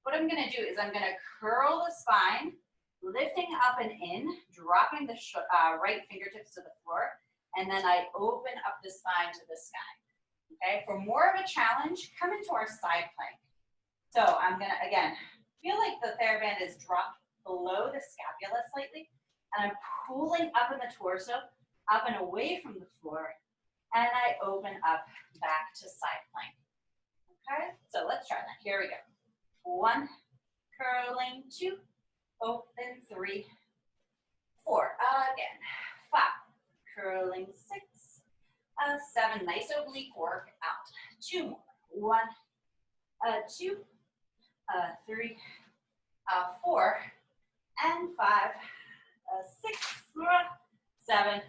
What I'm gonna do is I'm gonna curl the spine, lifting up and in, dropping the right fingertips to the floor, and then I open up the spine to the sky, okay? For more of a challenge, come into our side plank. So I'm gonna, again, feel like the Theraband is dropped below the scapula slightly, and I'm pulling up in the torso, up and away from the floor, and I open up back to side plank, okay? So let's try that, here we go. 1, curling 2, open 3, 4, again, 5, curling 6, 7, nice oblique work out, 2 more, 1, 2, 3, 4, and 5, 6, 7,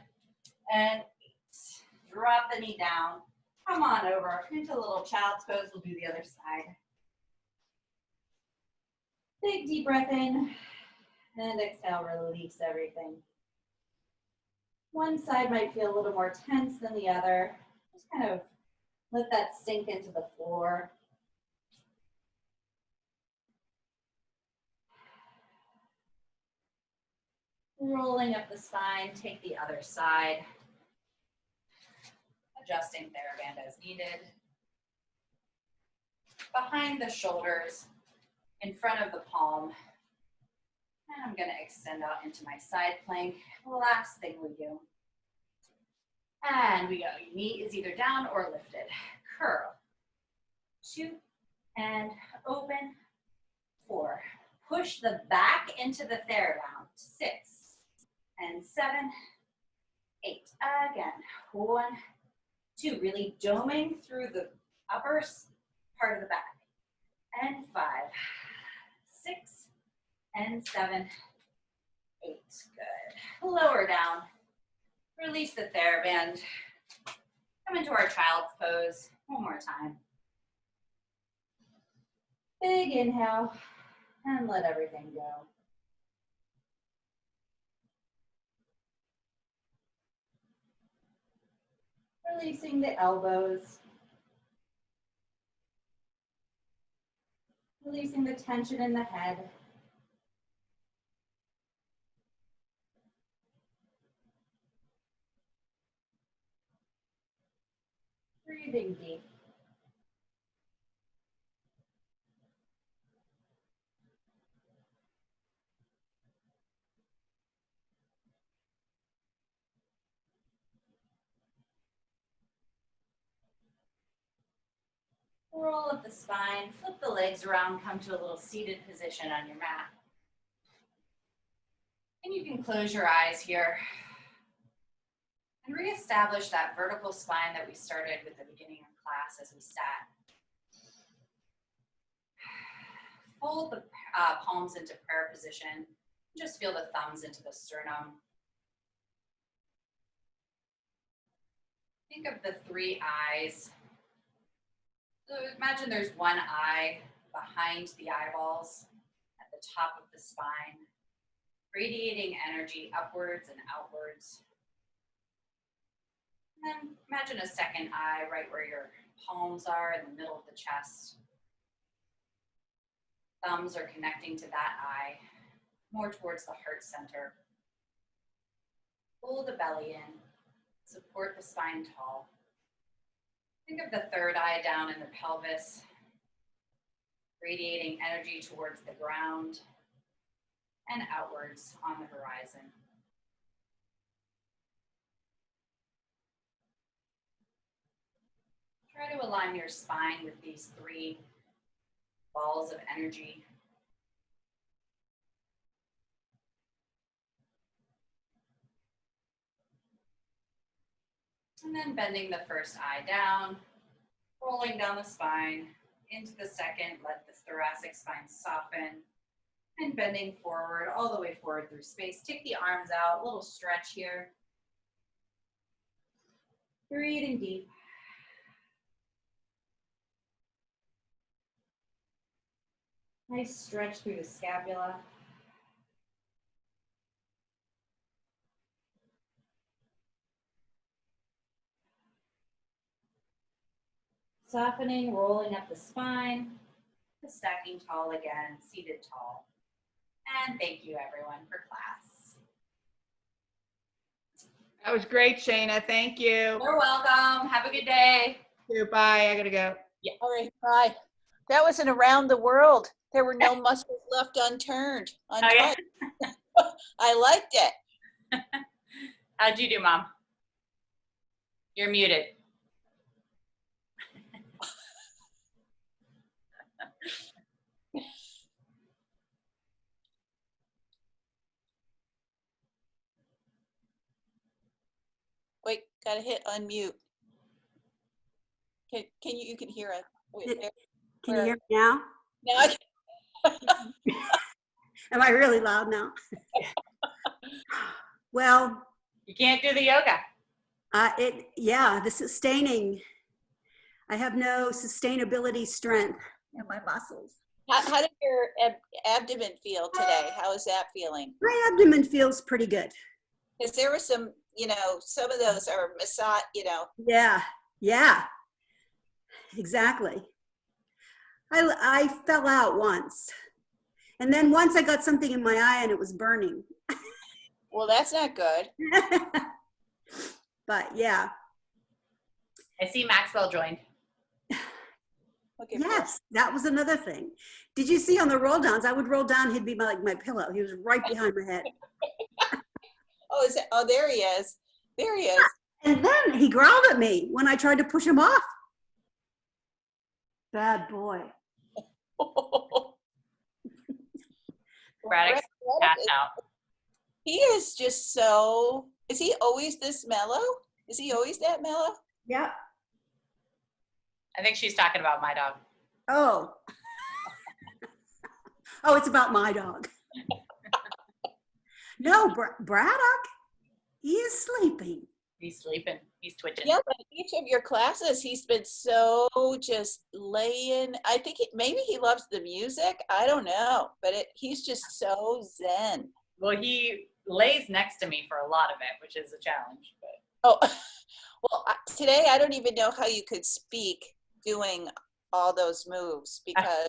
and 8. Drop the knee down. Come on over into a little child's pose. We'll do the other side. Big deep breath in, and exhale, release everything. One side might feel a little more tense than the other. Just kind of let that sink into the floor. Rolling up the spine, take the other side. Adjusting Theraband as needed. Behind the shoulders, in front of the palm. And I'm going to extend out into my side plank. Last thing we do. And we go. Your knee is either down or lifted. Curl. 2, and open. 4. Push the back into the Theraband. 6, and 7, 8. Again. 1, 2. Really doming through the upper part of the back. And 5, 6, and 7, 8. Good. Lower down. Release the Theraband. Come into our child's pose. One more time. Big inhale, and let everything go. Releasing the elbows. Releasing the tension in the head. Breathing deep. Roll up the spine, flip the legs around, come to a little seated position on your mat. And you can close your eyes here and reestablish that vertical spine that we started with the beginning of class as we sat. Fold the palms into prayer position. Just feel the thumbs into the sternum. Think of the 3 eyes. So imagine there's one eye behind the eyeballs at the top of the spine, radiating energy upwards and outwards. And then imagine a second eye right where your palms are in the middle of the chest. Thumbs are connecting to that eye, more towards the heart center. Pull the belly in, support the spine tall. Think of the 3rd eye down in the pelvis, radiating energy towards the ground and outwards on the horizon. Try to align your spine with these 3 balls of energy. And then bending the 1st eye down, rolling down the spine into the 2nd, let the thoracic spine soften, and bending forward, all the way forward through space. Take the arms out, a little stretch here. Breathing deep. Nice stretch through the scapula. Softening, rolling up the spine, stacking tall again, seated tall. And thank you everyone for class. That was great, Shayna. Thank you. You're welcome. Have a good day. Bye. I gotta go. Yeah. All right, bye. That was an around the world. There were no muscles left unturned. Untouched. I liked it. How'd you do, Mom? You're muted. Gotta hit unmute. Can you can hear us? Wait, Can you hear me now? now I Am I really loud now? Well, You can't do the yoga. the sustaining. I have no sustainability strength in my muscles. how did your abdomen feel today? How is that feeling? My abdomen feels pretty good. Because there were some, some of those are massage, Yeah, exactly. I fell out once. And then once I got something in my eye and it was burning. Well, that's not good. But yeah. I see Maxwell joined. Looking for- Yes, that was another thing. Did you see on the roll downs? I would roll down, he'd be like my pillow. He was right behind my head. Oh, there he is. There he is. And then he growled at me when I tried to push him off. Bad boy. Braddock's passed out. He is just so, is he always this mellow? Is he always that mellow? Yep. I think she's talking about my dog. Oh. Oh, it's about my dog. No, Braddock, he is sleeping. He's sleeping. He's twitching. Yeah, but each of your classes, he's been so just laying. I think maybe he loves the music. I don't know, but he's just so zen. Well, he lays next to me for a lot of it, which is a challenge. But Oh, well, today I don't even know how you could speak doing all those moves because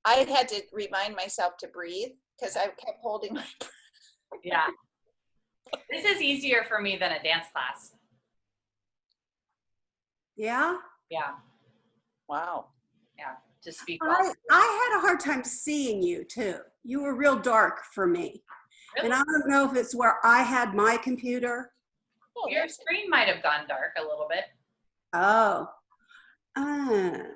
I had to remind myself to breathe because I kept holding my breath. yeah, this is easier for me than a dance class. Yeah? Yeah, Wow. yeah, to speak well. I had a hard time seeing you too. You were real dark for me. Really? And I don't know if it's where I had my computer. Oh, Your screen might have gone dark a little bit. Oh.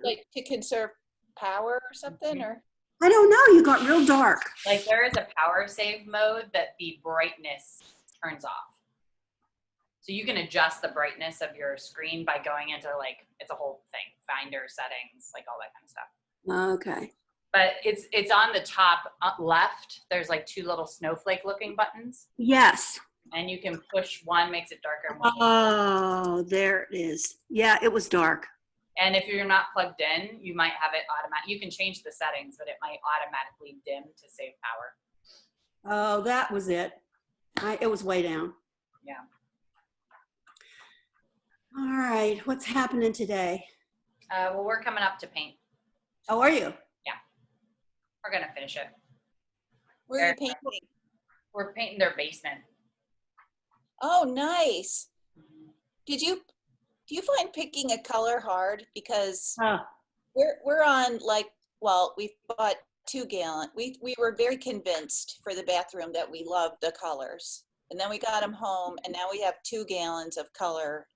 like to conserve power or something, or I don't know. You got real dark. Like there is a power save mode that the brightness turns off. So you can adjust the brightness of your screen by going into it's a whole thing, Finder settings, like all that kind of stuff. Okay. But it's on the top left. There's like two little snowflake looking buttons. Yes. And you can push one, makes it darker. And one Oh, there it is. Yeah, it was dark. And if you're not plugged in, you might have it automatic. You can change the settings, but it might automatically dim to save power. Oh, that was it. It was way down. Yeah. All right. What's happening today? Well, we're coming up to paint. How are you? We're going to finish it. where are you painting? We're painting their basement. Oh, nice. Do you find picking a color hard? Because we're on we bought 2 gallon. We were very convinced for the bathroom that we loved the colors. And then we got them home and now we have 2 gallons of color.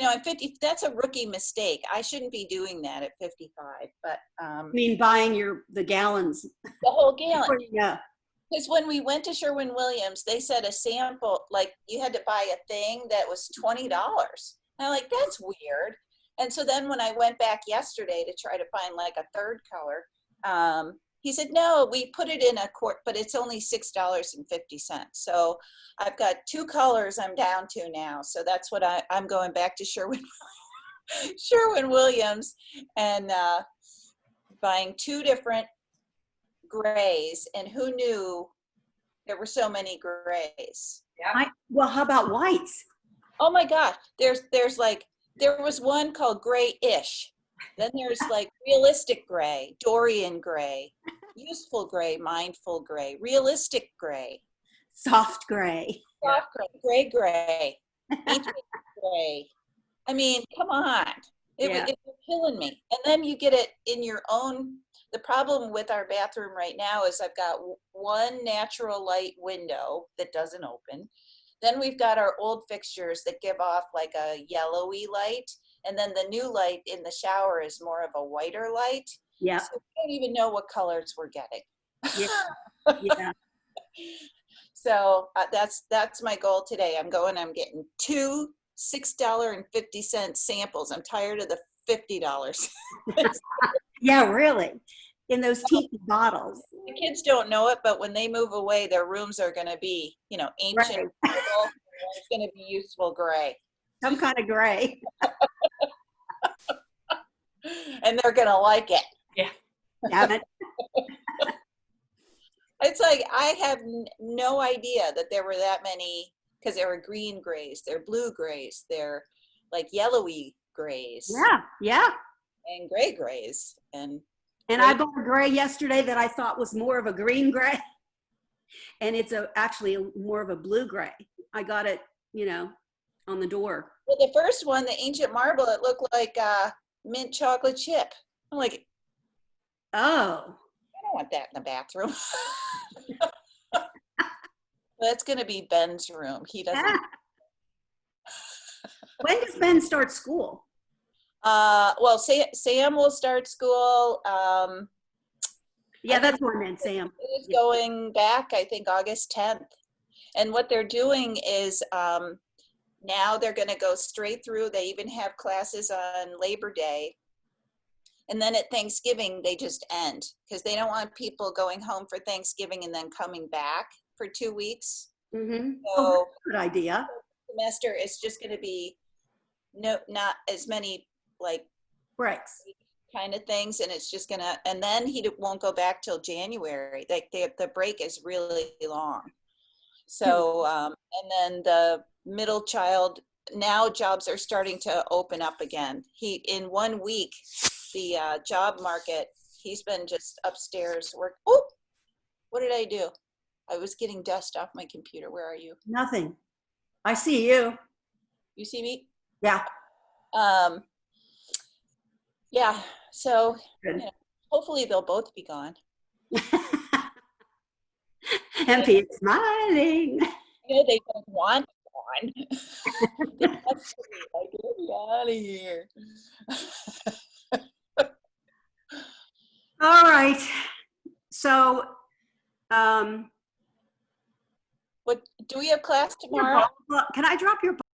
At 50, that's a rookie mistake. I shouldn't be doing that at 55, but I mean, buying the gallons. the whole gallon. Yeah. Because when we went to Sherwin-Williams, they said a sample, you had to buy a thing that was $20. And I'm like, that's weird. And so then when I went back yesterday to try to find a third color, he said, no, we put it in a quart, but it's only $6.50. So I've got 2 colors I'm down to now. So that's what I'm going back to Sherwin-Williams and buying 2 different grays. And who knew there were so many grays? Yeah. Well, how about whites? Oh my God. There was one called grayish. Then there's realistic gray, Dorian gray, useful gray, mindful gray, realistic gray, Soft gray. soft gray, gray, ancient gray. I mean, come on. It was killing me. And then you get it in your own. The problem with our bathroom right now is I've got one natural light window that doesn't open. Then we've got our old fixtures that give off a yellowy light. And then the new light in the shower is more of a whiter light. Yeah. So we don't even know what colors we're getting. Yeah. Yeah. So that's my goal today. I'm getting 2 $6.50 samples. I'm tired of the $50. Yeah, really. In those teeny bottles. The kids don't know it, but when they move away, their rooms are going to be, ancient. Right. Marble. It's going to be useful gray. Some kind of gray. And they're going to like it. Damn it. It's like I have no idea that there were that many, because there were green grays, they're blue grays, they're like yellowy grays. Yeah. And gray grays. And I bought a gray yesterday that I thought was more of a green gray. And it's actually more of a blue gray. I got it, on the door. well, the first one, the ancient marble, it looked like mint chocolate chip. I'm like, Oh. I don't want that in the bathroom. That's going to be Ben's room. He doesn't. Yeah. When does Ben start school? Well, Sam will start school. Yeah, that's what I meant, Sam. He's going back, I think, August 10th. And what they're doing is now they're going to go straight through. They even have classes on Labor Day. And then at Thanksgiving, they just end because they don't want people going home for Thanksgiving and then coming back for 2 weeks. Mm-hmm. So Good idea. semester is just going to be not as many like Breaks. kind of things, and it's just gonna, and then he won't go back till January. Like the break is really long. So and then the middle child, now jobs are starting to open up again. In 1 week, the job market, he's been just upstairs work. Oh, what did I do? I was getting dust off my computer. Where are you? Nothing. I see you. You see me? Yeah. Yeah. So Good. hopefully they'll both be gone. And Pete's smiling. They don't want one. They want to be like, get me out of here. All right. So, What do we have class tomorrow? can I drop your